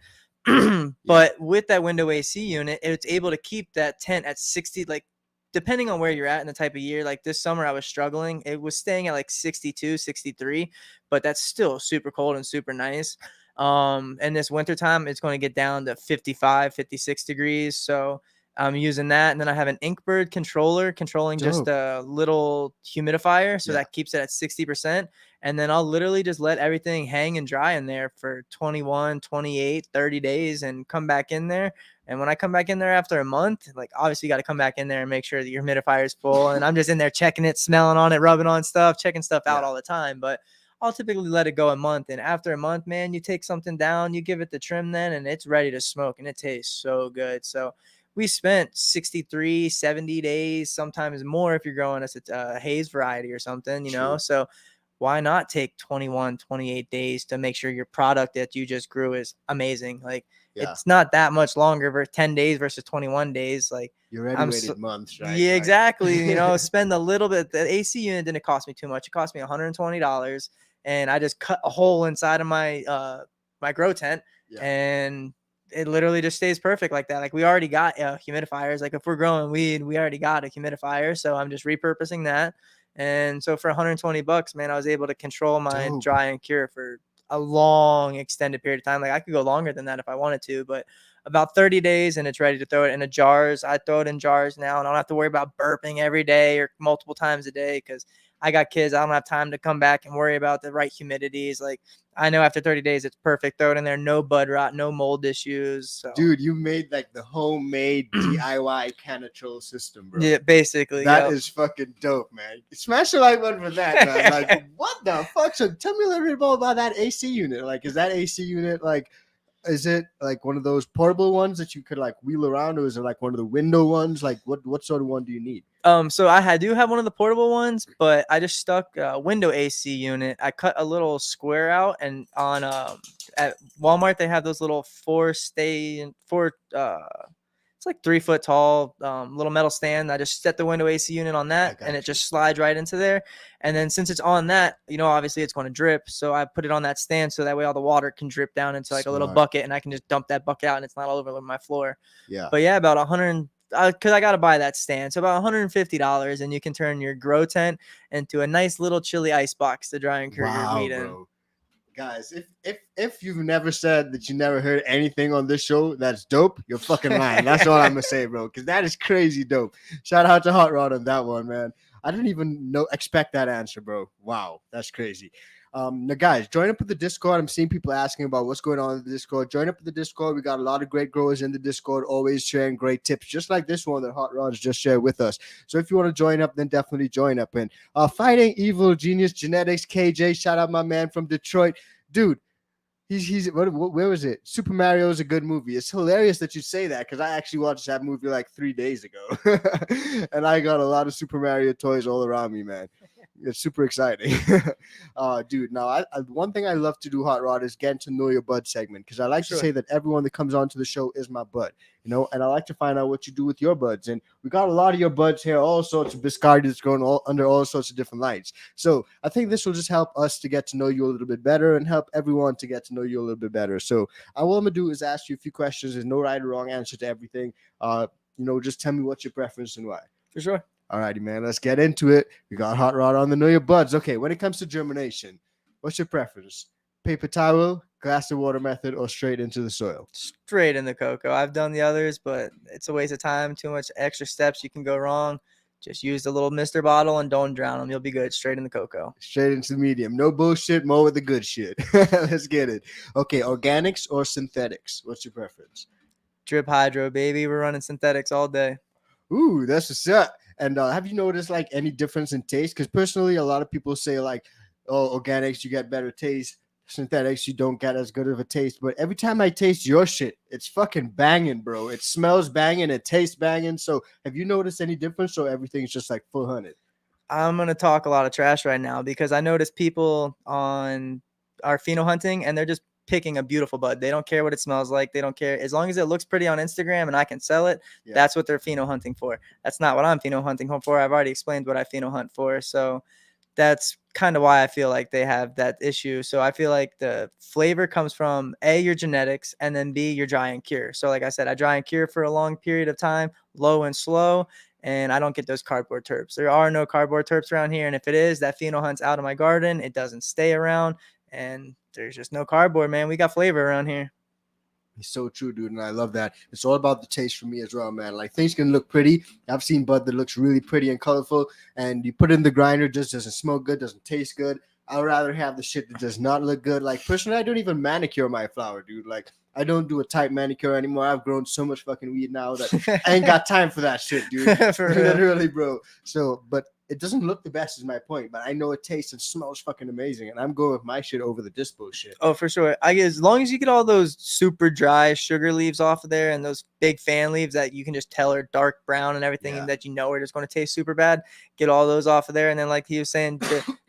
But with that window AC unit, it's able to keep that tent at 60, like depending on where you're at in the type of year. Like this summer I was struggling. It was staying at like 62, 63, but that's still super cold and super nice. And this wintertime, it's going to get down to 55, 56 degrees. So I'm using that. And then I have an Inkbird controller controlling just a little humidifier. So that keeps it at 60%. And then I'll literally just let everything hang and dry in there for 21, 28, 30 days and come back in there. And when I come back in there after a month, like obviously you got to come back in there and make sure that your humidifier is full. And I'm just in there checking it, smelling on it, rubbing on stuff, checking stuff out all the time. But I'll typically let it go a month. And after a month, man, you take something down, you give it the trim then, and it's ready to smoke. And it tastes so good. So we spent 63, 70 days, sometimes more if you're growing a haze variety or something, so why not take 21, 28 days to make sure your product that you just grew is amazing? Like it's not that much longer for 10 days versus 21 days. Like you already waited months, right? Yeah, exactly. Spend a little bit. The AC unit didn't cost me too much. It cost me $120, and I just cut a hole inside of my my grow tent and it literally just stays perfect like that. Like we already got humidifiers. Like if we're growing weed, we already got a humidifier. So I'm just repurposing that. And so for $120, man, I was able to control my Dope. dry and cure for a long extended period of time. Like I could go longer than that if I wanted to, but about 30 days and it's ready to throw it in the jars. I throw it in jars now and I don't have to worry about burping every day or multiple times a day because I got kids. I don't have time to come back and worry about the right humidities. Like I know after 30 days, it's perfect. Throw it in there. No bud rot, no mold issues. So. Dude, you made like the homemade DIY canitrol system, bro. Yeah, basically. That is fucking dope, man. Smash the like button for that, man. Like, what the fuck? So tell me a little bit more about that AC unit. Like, is that AC unit like, is it like one of those portable ones that you could like wheel around, or is it like one of the window ones? Like, what sort of one do you need? So I do have one of the portable ones, but I just stuck a window AC unit. I cut a little square out, and on at Walmart they have those little it's like 3 foot tall little metal stand. I just set the window AC unit on that, and it just slides right into there. And then since it's on that, obviously it's going to drip, so I put it on that stand so that way all the water can drip down into like a little bucket, and I can just dump that bucket out, and it's not all over my floor. Yeah. But yeah, about 100. Because I got to buy that stand. So about $150, and you can turn your grow tent into a nice little chilly ice box to dry and cure your weed in. Guys, if you've never said that you never heard anything on this show that's dope, you're fucking lying. That's all I'm gonna say, bro, because that is crazy dope. Shout out to HotRod on that one, man. I didn't even expect that answer, bro. Wow, that's crazy. Now, guys, join up with the Discord. I'm seeing people asking about what's going on in the Discord. Join up with the Discord. We got a lot of great growers in the Discord, always sharing great tips, just like this one that HotRod's just shared with us. So if you want to join up, then definitely join up. And Fighting Evil Genius Genetics, KJ, shout out my man from Detroit. Dude, he's where was it? Super Mario is a good movie. It's hilarious that you say that because I actually watched that movie like 3 days ago. And I got a lot of Super Mario toys all around me, man. It's super exciting. Dude, now one thing I love to do, HotRod, is get to know your bud segment, because I like to say that everyone that comes onto the show is my bud, and I like to find out what you do with your buds. And we got a lot of your buds here, all sorts of Biscotti that's grown under all sorts of different lights. So I think this will just help us to get to know you a little bit better and help everyone to get to know you a little bit better. So all I'm gonna do is ask you a few questions. There's no right or wrong answer to everything. Just tell me what's your preference and why. For sure. Alrighty, man. Let's get into it. We got HotRod on the Know Your Buds. Okay, when it comes to germination, what's your preference? Paper towel, glass of water method, or straight into the soil? Straight in the coco. I've done the others, but it's a waste of time. Too much extra steps. You can go wrong. Just use the little mister bottle and don't drown them. You'll be good. Straight in the coco. Straight into the medium. No bullshit. More with the good shit. Let's get it. Okay, organics or synthetics? What's your preference? Drip hydro, baby. We're running synthetics all day. Ooh, that's what's up. And have you noticed like any difference in taste? Because personally, a lot of people say like, oh, organics, you get better taste. Synthetics, you don't get as good of a taste. But every time I taste your shit, it's fucking banging, bro. It smells banging. It tastes banging. So have you noticed any difference, or everything's just like full 100? I'm going to talk a lot of trash right now because I noticed people on our pheno hunting and they're just picking a beautiful bud. They don't care what it smells like. They don't care. As long as it looks pretty on Instagram and I can sell it, that's what they're pheno hunting for. That's not what I'm pheno hunting for. I've already explained what I pheno hunt for. So that's kind of why I feel like they have that issue. So I feel like the flavor comes from A, your genetics, and then B, your dry and cure. So like I said, I dry and cure for a long period of time, low and slow, and I don't get those cardboard terps. There are no cardboard terps around here. And if it is, that pheno hunt's out of my garden. It doesn't stay around. And there's just no cardboard, man. We got flavor around here. It's so true, dude, and I love that. It's all about the taste for me as well, man. Like, things can look pretty. I've seen bud that looks really pretty and colorful, and you put it in the grinder, just doesn't smell good, doesn't taste good. I'd rather have the shit that does not look good. Like, personally, I don't even manicure my flower, dude. Like, I don't do a tight manicure anymore. I've grown so much fucking weed now that I ain't got time for that shit, dude. Literally, bro. So, but it doesn't look the best is my point, but I know it tastes and smells fucking amazing, and I'm going with my shit over the dispo shit. Oh, for sure. I guess as long as you get all those super dry sugar leaves off of there and those big fan leaves that you can just tell are dark brown and everything that are just going to taste super bad, get all those off of there. And then like he was saying,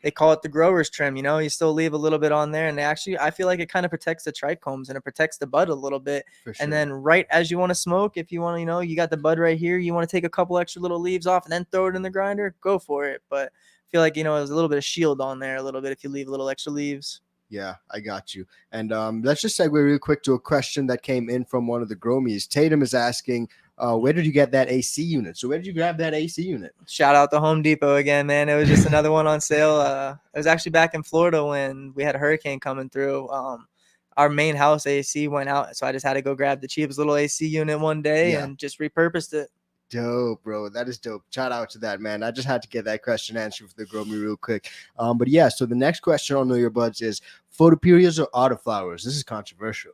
they call it the grower's trim, you still leave a little bit on there, and actually I feel like it kind of protects the trichomes and it protects the bud a little bit. Sure. And then right as you want to smoke, if you want to, you got the bud right here, you want to take a couple extra little leaves off and then throw it in the grinder, go for it. But I feel like, there's a little bit of shield on there a little bit if you leave a little extra leaves. Yeah, I got you. And let's just segue real quick to a question that came in from one of the Gromies. Tatum is asking, Where did you get that AC unit? So where did you grab that AC unit? Shout out to Home Depot again, man. It was just another one on sale. It was actually back in Florida when we had a hurricane coming through. Our main house AC went out, so I just had to go grab the cheapest little AC unit one day and just repurposed it. Dope, bro. That is dope. Shout out to that, man. I just had to get that question answered for the Grow Me real quick. But yeah, so the next question on Know Your Buds is photoperiod or autoflowers? This is controversial.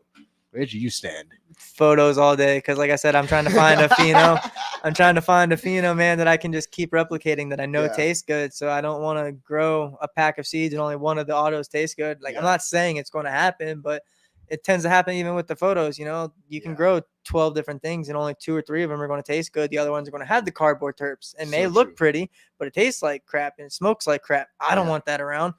Where do you stand? Photos all day, because like I said, I'm trying to find a pheno. I'm trying to find a pheno, man, that I can just keep replicating that I know tastes good. So I don't want to grow a pack of seeds and only one of the autos tastes good. Like I'm not saying it's going to happen, but it tends to happen even with the photos. You know, you can grow 12 different things and only 2 or 3 of them are going to taste good. The other ones are going to have the cardboard terps and may look pretty, but it tastes like crap and it smokes like crap. I don't want that around.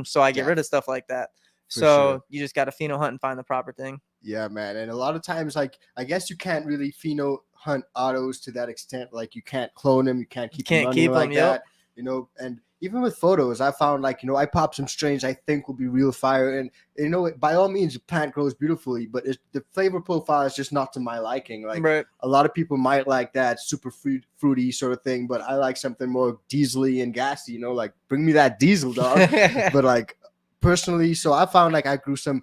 So I get rid of stuff like that. So you just got to pheno hunt and find the proper thing. Yeah, man. And a lot of times, like, I guess you can't really pheno hunt autos to that extent. Like, you can't clone them. You can't keep them running like that. You know, and even with photos, I found, like, you know, I pop some strains I think will be real fire. And, you know, by all means, the plant grows beautifully, but the flavor profile is just not to my liking. Like, a lot of people might like that super fruity sort of thing, but I like something more diesely and gassy, you know, like, bring me that diesel, dog. But, like, personally, so I found, like, I grew some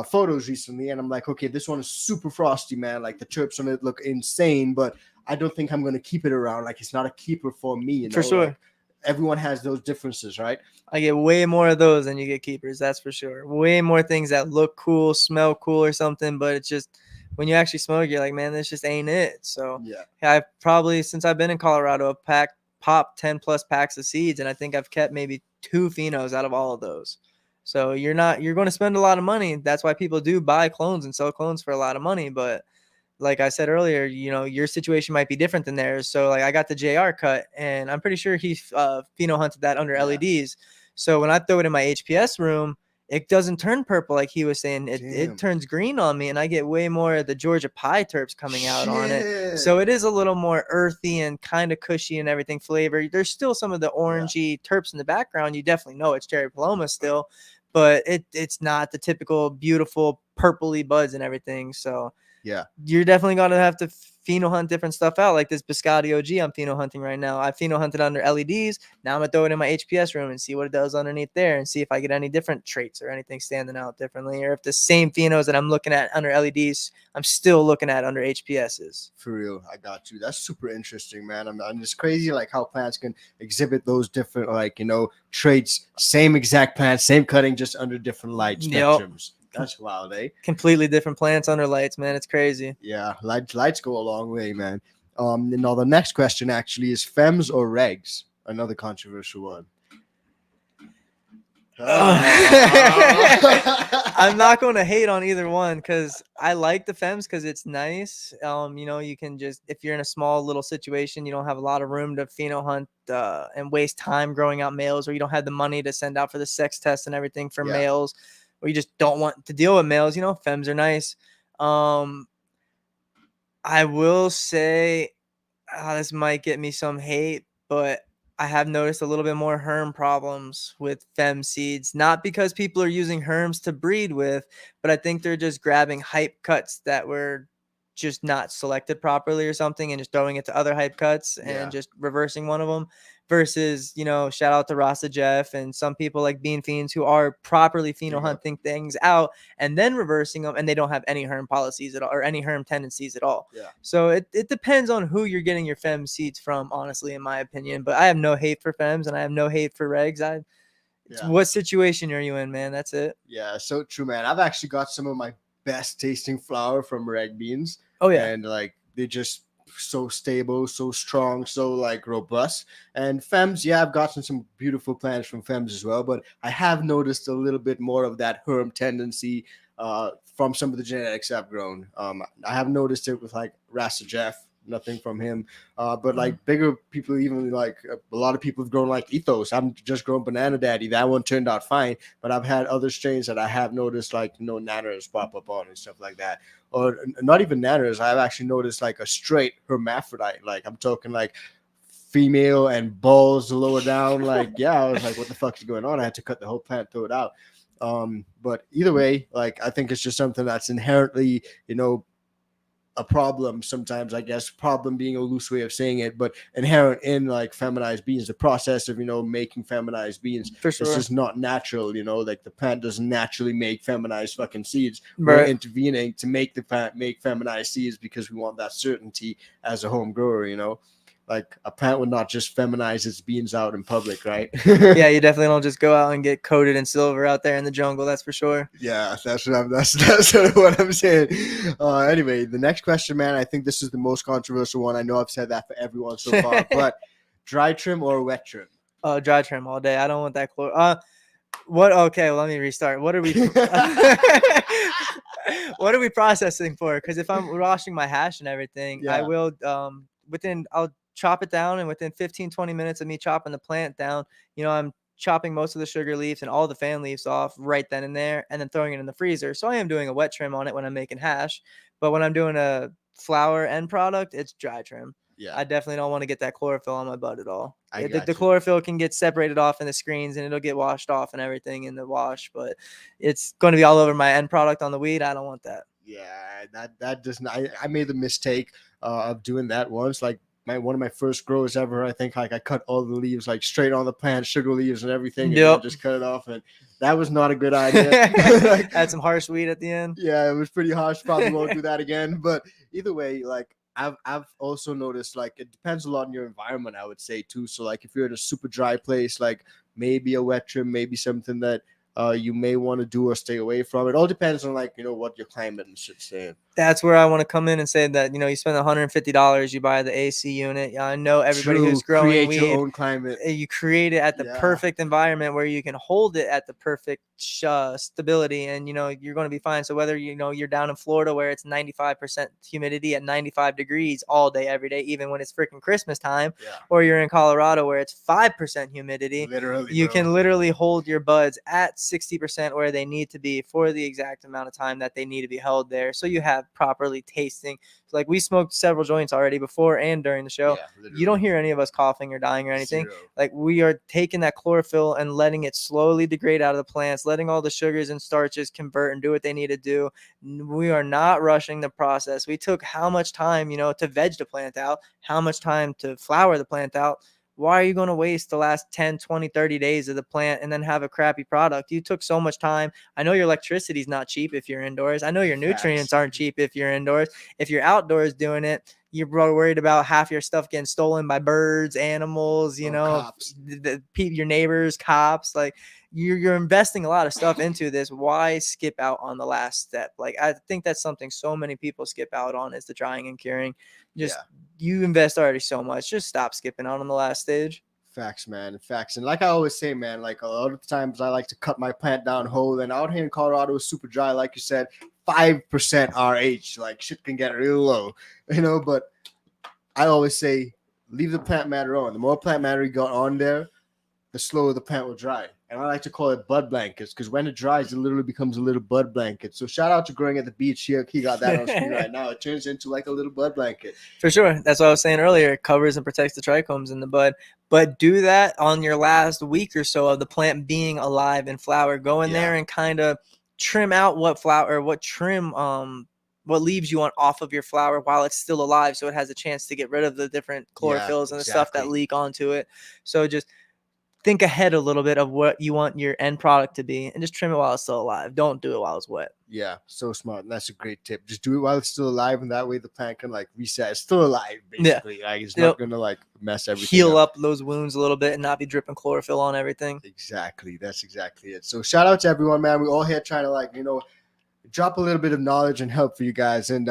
photos recently, and I'm like, okay, this one is super frosty, man. Like the terps on it look insane, but I don't think I'm going to keep it around. Like it's not a keeper for me, you know? For sure. Like, everyone has those differences, right? I get way more of those than you get keepers, that's for sure. Way more things that look cool, smell cool or something, but it's just when you actually smoke, you're like, man, this just ain't it. So I probably, since I've been in Colorado, I've popped 10 plus packs of seeds, and I think I've kept maybe 2 phenos out of all of those. So you're going to spend a lot of money. That's why people do buy clones and sell clones for a lot of money. But like I said earlier, you know, your situation might be different than theirs. So like I got the JR cut, and I'm pretty sure he pheno hunted that under LEDs. So when I throw it in my HPS room, it doesn't turn purple like he was saying. It turns green on me, and I get way more of the Georgia pie terps coming out on it. So it is a little more earthy and kind of cushy and everything flavor. There's still some of the orangey terps in the background. You definitely know it's cherry paloma still, but it's not the typical beautiful purpley buds and everything. So you're definitely going to have to pheno hunt different stuff out. Like this Biscotti OG I'm pheno hunting right now. I pheno hunted under LEDs. Now I'm going to throw it in my HPS room and see what it does underneath there and see if I get any different traits or anything standing out differently, or if the same phenos that I'm looking at under LEDs, I'm still looking at under HPSs. For real, I got you. That's super interesting, man. I'm just crazy like how plants can exhibit those different, like, you know, traits, same exact plant, same cutting, just under different light spectrums. That's wild, eh? Completely different plants under lights, man. It's crazy. Yeah, lights go a long way, man. Now the next question actually is Fems or regs? Another controversial one. I'm not going to hate on either one because I like the Fems because it's nice. You know, you can just, if you're in a small little situation, you don't have a lot of room to pheno hunt and waste time growing out males, or you don't have the money to send out for the sex test and everything for males, or you just don't want to deal with males, you know, Fems are nice. I will say this might get me some hate, but I have noticed a little bit more herm problems with Fem seeds, not because people are using herms to breed with, but I think they're just grabbing hype cuts that were just not selected properly or something and just throwing it to other hype cuts and just reversing one of them, versus, you know, shout out to Rasta Jeff and some people like Bean Fiends who are properly pheno hunting things out and then reversing them, and they don't have any herm policies at all or any herm tendencies at all. So it depends on who you're getting your Fem seeds from, honestly, in my opinion. But I have no hate for Fems and I have no hate for regs. What situation are you in, man? That's it. Yeah, so true, man. I've actually got some of my best tasting flour from reg beans. And like they just so stable, so strong, so like robust. And Fems, I've gotten some beautiful plants from Fems as well, but I have noticed a little bit more of that herm tendency from some of the genetics I've grown. I have noticed it with like Rasta Jeff, nothing from him, but like bigger people, even like a lot of people have grown like Ethos. I'm just grown Banana Daddy. That one turned out fine, but I've had other strains that I have noticed, like, you know, nanners pop up on and stuff like that, or not even nanners. I've actually noticed like a straight hermaphrodite. Like I'm talking like female and balls lower down. Like I was like, what the fuck is going on? I had to cut the whole plant, throw it out. But either way, like I think it's just something that's inherently, you know, a problem sometimes, I guess, problem being a loose way of saying it, but inherent in like feminized beans, the process of, making feminized beans, For it's sure. just not natural, like the plant doesn't naturally make feminized fucking seeds. We're Right. intervening to make the plant make feminized seeds because we want that certainty as a home grower, like a plant would not just feminize its beans out in public, right? Yeah, you definitely don't just go out and get coated in silver out there in the jungle. That's for sure. Yeah, that's sort of what I'm saying. Anyway, the next question, man, I think this is the most controversial one. I know I've said that for everyone so far, but dry trim or wet trim? Dry trim all day. I don't want that what? Okay, well, let me restart. What are we? What are we processing for? Because if I'm washing my hash and everything, I Yeah. will I'll chop it down, and within 15-20 minutes of me chopping the plant down, I'm chopping most of the sugar leaves and all the fan leaves off right then and there, and then throwing it in the freezer. So I am doing a wet trim on it when I'm making hash, but when I'm doing a flour end product, it's dry trim. Yeah, I definitely don't want to get that chlorophyll on my bud at all. I The got you. chlorophyll can get separated off in the screens, and it'll get washed off and everything in the wash, but it's going to be all over my end product on the weed. I don't want that. Yeah, that doesn't. I made the mistake of doing that once. Like one of my first grows ever. I think like I cut all the leaves like straight on the plant, sugar leaves and everything, and Yep. then just cut it off, and that was not a good idea. Like, Had some harsh weed at the end. yeah, it was pretty harsh. Probably won't do that again. But either way, like I've also noticed like it depends a lot on your environment, I would say too. So like if you're in a super dry place, like maybe a wet trim, maybe something that you may want to do or stay away from. It all depends on like what your climate and shit saying. That's where I want to come in and say that you spend $150, you buy the AC unit. I know everybody who's growing create weed, your own climate. you create it at the Yeah. perfect environment where you can hold it at the perfect stability, and you're going to be fine. So whether you're down in Florida where it's 95% humidity at 95 degrees all day every day, even when it's freaking Christmas time, Yeah. or you're in Colorado where it's 5% humidity, Literally, you bro. can literally hold your buds at 60% where they need to be for the exact amount of time that they need to be held there, so you have properly tasting. So like we smoked several joints already before and during the show. Yeah, You don't hear any of us coughing or dying or anything. Zero. Like we are taking that chlorophyll and letting it slowly degrade out of the plants, letting all the sugars and starches convert and do what they need to do. We are not rushing the process. We took how much time, to veg the plant out, how much time to flower the plant out. Why are you going to waste the last 10, 20, 30 days of the plant and then have a crappy product? You took so much time. I know your electricity is not cheap if you're indoors. I know your nutrients aren't cheap if you're indoors. If you're outdoors doing it, you're worried about half your stuff getting stolen by birds, animals, cops. Your neighbors, cops. Like you're investing a lot of stuff into this. Why skip out on the last step? Like I think that's something so many people skip out on, is the drying and curing. You invest already so much. Just stop skipping out on the last stage. Facts, man. Facts. And like I always say, man, like a lot of times I like to cut my plant down whole. And out here in Colorado is super dry, like you said, 5% RH. Like shit can get real low, but I always say leave the plant matter on. The more plant matter you got on there, the slower the plant will dry. And I like to call it bud blankets, because when it dries, it literally becomes a little bud blanket. So shout out to Growing at the Beach here. He got that on screen right now. It turns into like a little bud blanket. For sure. That's what I was saying earlier. It covers and protects the trichomes in the bud. But do that on your last week or so of the plant being alive and flower. Go in there and kind of trim out what leaves you want off of your flower while it's still alive, so it has a chance to get rid of the different chlorophylls and the stuff that leak onto it. So just think ahead a little bit of what you want your end product to be, and just trim it while it's still alive. Don't do it while it's wet. Yeah, so smart. And that's a great tip. Just do it while it's still alive, and that way the plant can like reset. It's still alive, basically. Like it's not gonna like mess everything Heal up those wounds a little bit and not be dripping chlorophyll on everything. Exactly. That's exactly it. So shout out to everyone, man. We're all here trying to drop a little bit of knowledge and help for you guys. And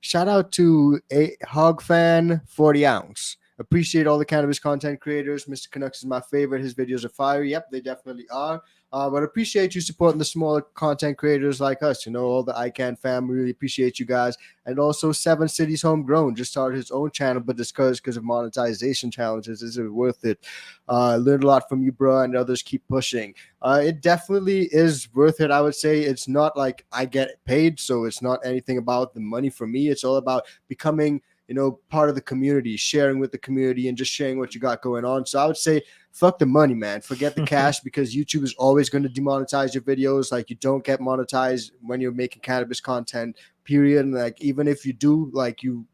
shout out to a Hog Fan 40 ounce. Appreciate all the cannabis content creators. Mr. Canucks is my favorite. His videos are fire. Yep, they definitely are. But appreciate you supporting the smaller content creators like us. All the ICANN fam. Really appreciate you guys. And also 7 Cities Homegrown just started his own channel, but because of monetization challenges, is it worth it? Learned a lot from you, bro, and others. Keep pushing. It definitely is worth it. I would say it's not like I get paid, so it's not anything about the money for me. It's all about becoming part of the community, sharing with the community and just sharing what you got going on. So I would say fuck the money, man. Forget the cash, because YouTube is always going to demonetize your videos. Like, you don't get monetized when you're making cannabis content, period. And like, even if you do, like, you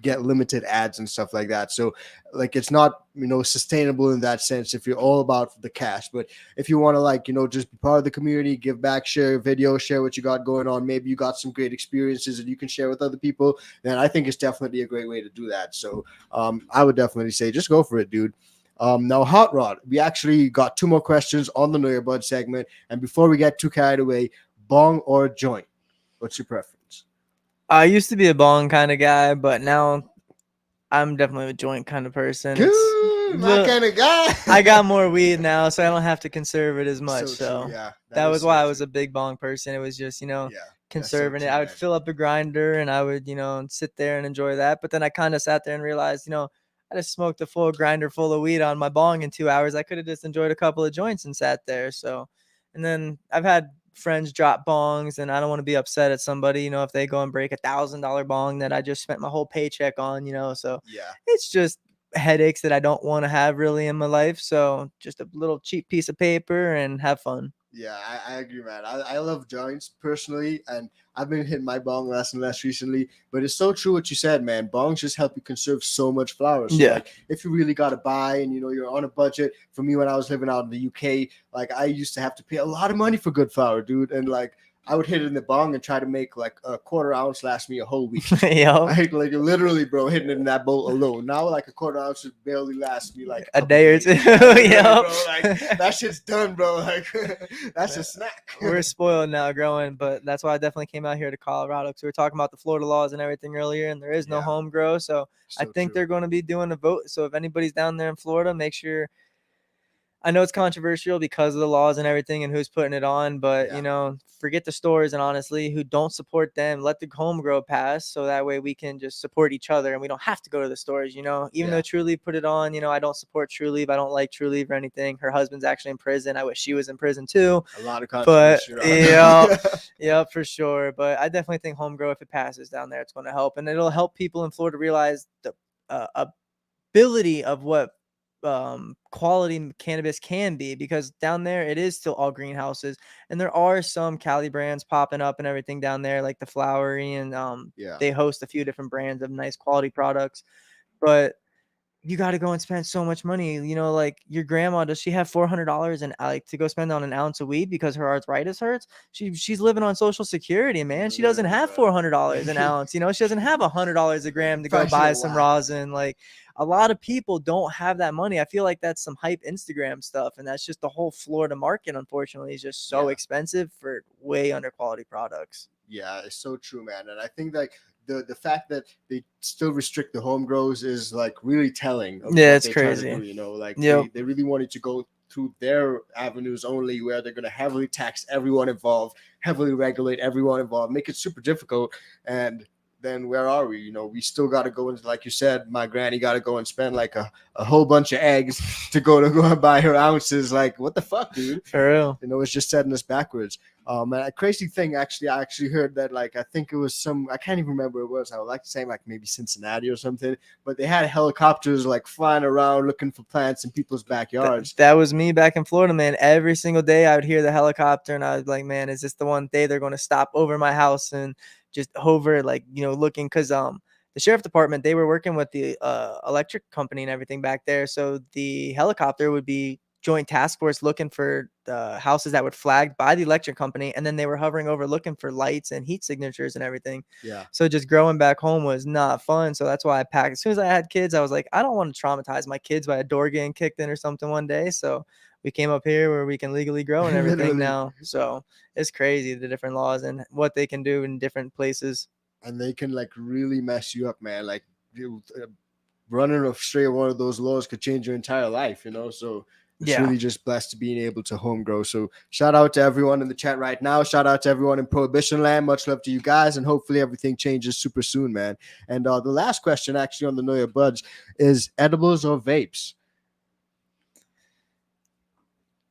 get limited ads and stuff like that. So like, it's not, sustainable in that sense if you're all about the cash. But if you want to, like, just be part of the community, give back, share videos, share what you got going on, maybe you got some great experiences that you can share with other people, then I think it's definitely a great way to do that. So I would definitely say just go for it, dude. Now, HotRod, we actually got 2 more questions on the Know Your Bud segment. And before we get too carried away, bong or joint? What's your preference? I used to be a bong kind of guy, but now I'm definitely a joint kind of person. Good, my kind of guy. I got more weed now, so I don't have to conserve it as much. So true, yeah. That was so why true. I was a big bong person. It was just, Yeah, conserving so it. true, I would man. fill up a grinder and I would, sit there and enjoy that. But then I kind of sat there and realized, I just smoked a full grinder full of weed on my bong in 2 hours. I could have just enjoyed a couple of joints and sat there. So, and then I've had friends drop bongs, and I don't want to be upset at somebody, if they go and break $1,000 bong that I just spent my whole paycheck on, so Yeah. it's just headaches that I don't want to have really in my life. So just a little cheap piece of paper and have fun. Yeah, I agree, man. I love joints personally, and I've been hitting my bong less and less recently. But it's so true what you said, man. Bongs just help you conserve so much flower. So Yeah. like, if you really got to buy, and you're on a budget. For me, when I was living out in the UK, like, I used to have to pay a lot of money for good flower, dude. And like, I would hit it in the bong and try to make like a quarter ounce last me a whole week. Yep. Like literally, bro, hitting it in that bowl alone. Now like a quarter ounce would barely last me like a day or days. two. Yep. Bro, like, that shit's done, bro. Like, that's a snack. We're spoiled now growing, but that's why I definitely came out here to Colorado, because we were talking about the Florida laws and everything earlier, and there is no home grow. So I think they're going to be doing a vote. So if anybody's down there in Florida, make sure. I know it's controversial because of the laws and everything and who's putting it on, but forget the stores, and honestly, who don't support them, let the home grow pass, so that way we can just support each other and we don't have to go to the stores. Even though True Leaf put it on, I don't support True Leaf. I don't like True Leaf or anything. Her husband's actually in prison. I wish she was in prison too. A lot of controversy. But yeah, for sure. But I definitely think home grow, if it passes down there, it's going to help, and it'll help people in Florida realize the ability of what quality cannabis can be, because down there it is still all greenhouses, and there are some Cali brands popping up and everything down there, like the Flowery, and they host a few different brands of nice quality products. But you got to go and spend so much money. Like your grandma, does she have $400 and like to go spend on an ounce of weed because her arthritis hurts? She's living on Social Security, man. She doesn't have $400 an ounce. She doesn't have $100 a gram to go buy some rosin. Like, a lot of people don't have that money. I feel like that's some hype Instagram stuff, and that's just the whole Florida market. Unfortunately, is just so expensive for way under quality products. Yeah, it's so true, man. And I think like the fact that they still restrict the home grows is like really telling. It's crazy. Like they really wanted to go through their avenues only, where they're going to heavily tax everyone involved, heavily regulate everyone involved, make it super difficult. And then where are we? We still got to go into, like you said, my granny got to go and spend like a whole bunch of eggs to go and buy her ounces. Like, what the fuck, dude? For real. It's just setting us backwards. And a crazy thing, actually, I actually heard that, like, I think it was I can't even remember where it was. I would like to say like maybe Cincinnati or something, but they had helicopters like flying around looking for plants in people's backyards. That was me back in Florida, man. Every single day I would hear the helicopter, and I was like, man, is this the one day they're going to stop over my house and just hover, like, looking? Because the sheriff department, they were working with the electric company and everything back there. So the helicopter would be joint task force looking for the houses that were flagged by the electric company, and then they were hovering over looking for lights and heat signatures and everything. So just growing back home was not fun. So that's why I packed. As soon as I had kids, I was like, I don't want to traumatize my kids by a door getting kicked in or something one day. So we came up here where we can legally grow and everything now. So it's crazy, the different laws and what they can do in different places. And they can like really mess you up, man. Like running astray one of those laws could change your entire life, So it's really just blessed to being able to home grow. So shout out to everyone in the chat right now. Shout out to everyone in Prohibition Land. Much love to you guys, and hopefully everything changes super soon, man. And the last question actually on the Know Your Buds is edibles or vapes?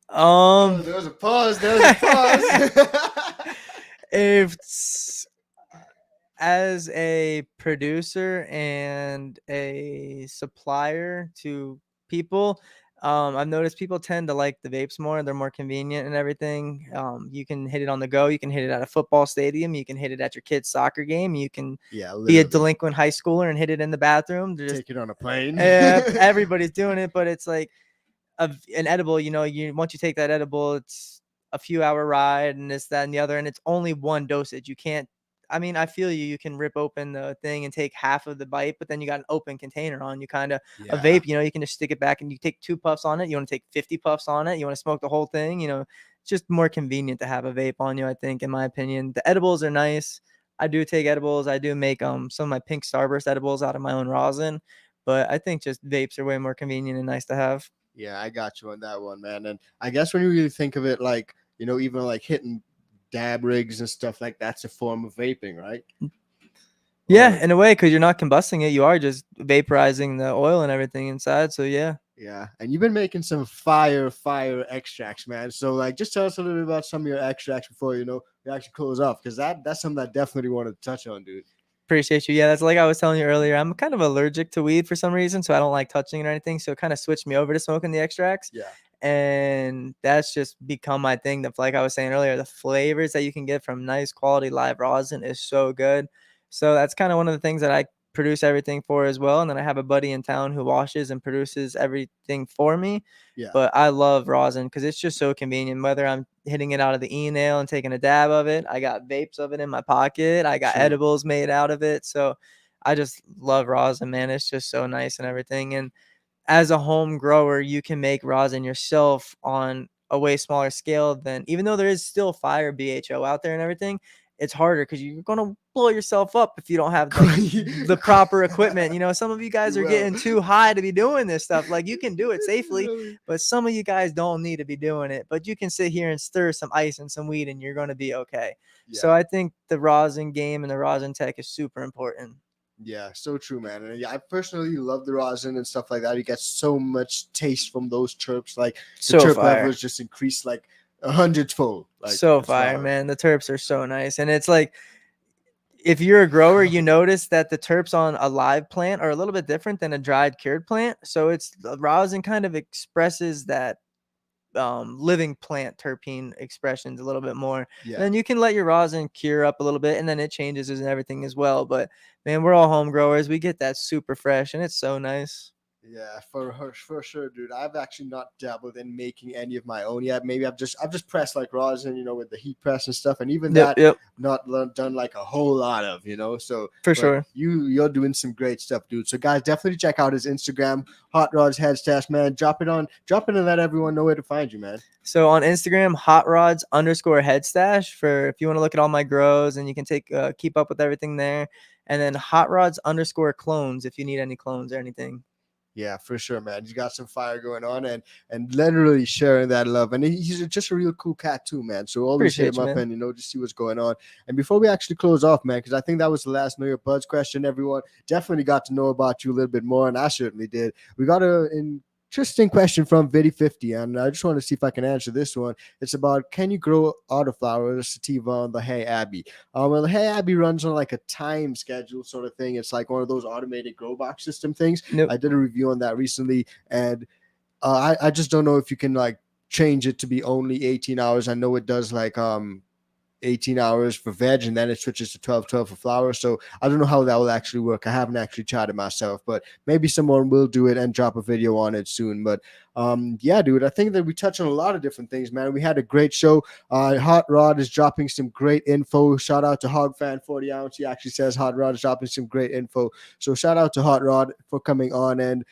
There was a pause. If as a producer and a supplier to people, I've noticed people tend to like the vapes more. They're more convenient and everything. You can hit it on the go. You can hit it at a football stadium. You can hit it at your kid's soccer game. You can be a literally. delinquent high schooler and hit it in the bathroom. Take it on a plane. Everybody's doing it, but it's like an edible. Once you take that edible, it's a few hour ride and this, that, and the other, and it's only one dosage. You can't. I mean, I feel you. You can rip open the thing and take half of the bite, but then you got an open container on. You kind of a vape. You can just stick it back and you take 2 puffs on it. You want to take 50 puffs on it. You want to smoke the whole thing. It's just more convenient to have a vape on you. I think, in my opinion, the edibles are nice. I do take edibles. I do make some of my pink Starburst edibles out of my own rosin, but I think just vapes are way more convenient and nice to have. Yeah, I got you on that one, man. And I guess when you really think of it, like, even like hitting dab rigs and stuff, like that's a form of vaping, right? Yeah, in a way, because you're not combusting it. You are just vaporizing the oil and everything inside. So, yeah. Yeah, and you've been making some fire extracts, man. So, like, just tell us a little bit about some of your extracts before, we actually close off, because that's something I definitely want to touch on, dude. Appreciate you. Yeah, that's like I was telling you earlier. I'm kind of allergic to weed for some reason, so I don't like touching it or anything. So it kind of switched me over to smoking the extracts. Yeah. And that's just become my thing. Like I was saying earlier, the flavors that you can get from nice quality live rosin is so good. So that's kind of one of the things that I produce everything for as well. And then I have a buddy in town who washes and produces everything for me. Yeah. But I love rosin because it's just so convenient. Whether I'm hitting it out of the e-nail and taking a dab of it, I got vapes of it in my pocket. I got edibles made out of it. So I just love rosin, man. It's just so nice and everything. And as a home grower, you can make rosin yourself on a way smaller scale than, even though there is still fire BHO out there and everything, it's harder because you're going to blow yourself up if you don't have the proper equipment. Some of you guys are getting too high to be doing this stuff. Like, you can do it safely, but some of you guys don't need to be doing it. But you can sit here and stir some ice and some weed and you're going to be okay. Yeah. So I think the rosin game and the rosin tech is super important. Yeah, so true, man. And I personally love the rosin and stuff like that. You get so much taste from those terps. Like, the terp levels just increase like 100-fold. Like, so fire, man. The terps are so nice. And it's like, if you're a grower, you notice that the terps on a live plant are a little bit different than a dried cured plant. So it's the rosin kind of expresses that living plant terpene expressions a little bit more. Yeah. Then you can let your rosin cure up a little bit and then it changes and everything as well. But man, we're all home growers. We get that super fresh and it's so nice. Yeah, for sure, dude. I've actually not dabbled in making any of my own yet. Maybe I've just pressed like rosin, with the heat press and stuff, and even not done like a whole lot of, So for sure, you're doing some great stuff, dude. So guys, definitely check out his Instagram, HotRod's Headstash, man. Drop it and let everyone know where to find you, man. So on Instagram, HotRods_Headstash for if you want to look at all my grows, and you can keep up with everything there. And then HotRods_Clones if you need any clones or anything. Yeah, for sure, man. He's got some fire going on and literally sharing that love. And he's just a real cool cat too, man. So always hit him up and, just see what's going on. And before we actually close off, man, because I think that was the last Know Your Buds question, everyone definitely got to know about you a little bit more. And I certainly did. We got an interesting question from Ep74, and I just want to see if I can answer this one. It's about, can you grow autoflower or sativa on the Hey Abby? Well, the Hey Abby runs on like a time schedule sort of thing. It's like one of those automated grow box system things. Nope. I did a review on that recently, and I just don't know if you can like change it to be only 18 hours. I know it does like 18 hours for veg, and then it switches to 12 for flower. So I don't know how that will actually work. I haven't actually tried it myself, but maybe someone will do it and drop a video on it soon. But yeah, dude, I think that we touched on a lot of different things, man. We had a great show. HotRod is dropping some great info. Shout out to HogFan 40 ounce. He actually says HotRod is dropping some great info. So shout out to HotRod for coming on, and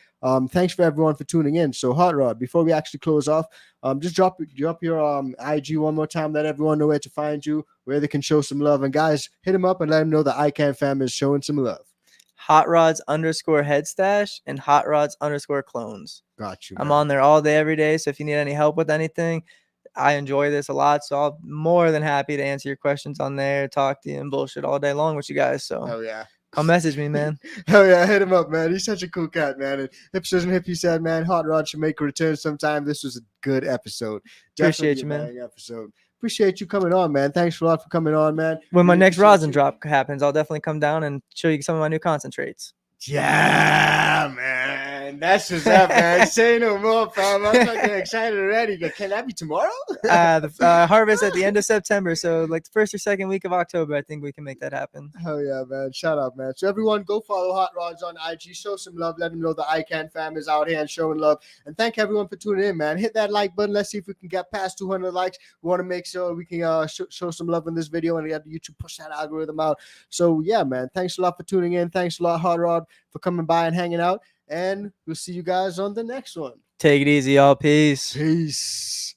thanks for everyone for tuning in. So HotRod, before we actually close off, just drop your IG one more time. Let everyone know where to find you, where they can show some love. And guys, hit him up and let them know the ICANN fam is showing some love. HotRods_Headstash and HotRods_Clones. Got you, man. I'm on there all day, every day. So if you need any help with anything, I enjoy this a lot. So I'm more than happy to answer your questions on there, talk to you and bullshit all day long with you guys. So hell yeah. Come message me, man. Hell yeah, hit him up, man. He's such a cool cat, man. And Hips doesn't hip, he said, man, HotRod should make a return sometime. This was a good episode. Appreciate you, man. Episode. appreciate you coming on, man. Thanks a lot for coming on, man. When my Really next appreciate rosin you. drop happens, I'll definitely come down and show you some of my new concentrates. Yeah, man. That's just up, man. Say no more, fam. I'm fucking excited already. But can that be tomorrow? The harvest at the end of September, so like the first or second week of October, I think we can make that happen. Hell yeah, man. Shout out, man. So everyone go follow HotRods on IG. Show some love. Let them know the ICANN fam is out here and showing love. And thank everyone for tuning in, man. Hit that like button. Let's see if we can get past 200 likes. We want to make sure we can show some love in this video and get YouTube push that algorithm out. So yeah, man. Thanks a lot for tuning in. Thanks a lot, HotRod, for coming by and hanging out. And we'll see you guys on the next one. Take it easy, y'all. Peace. Peace.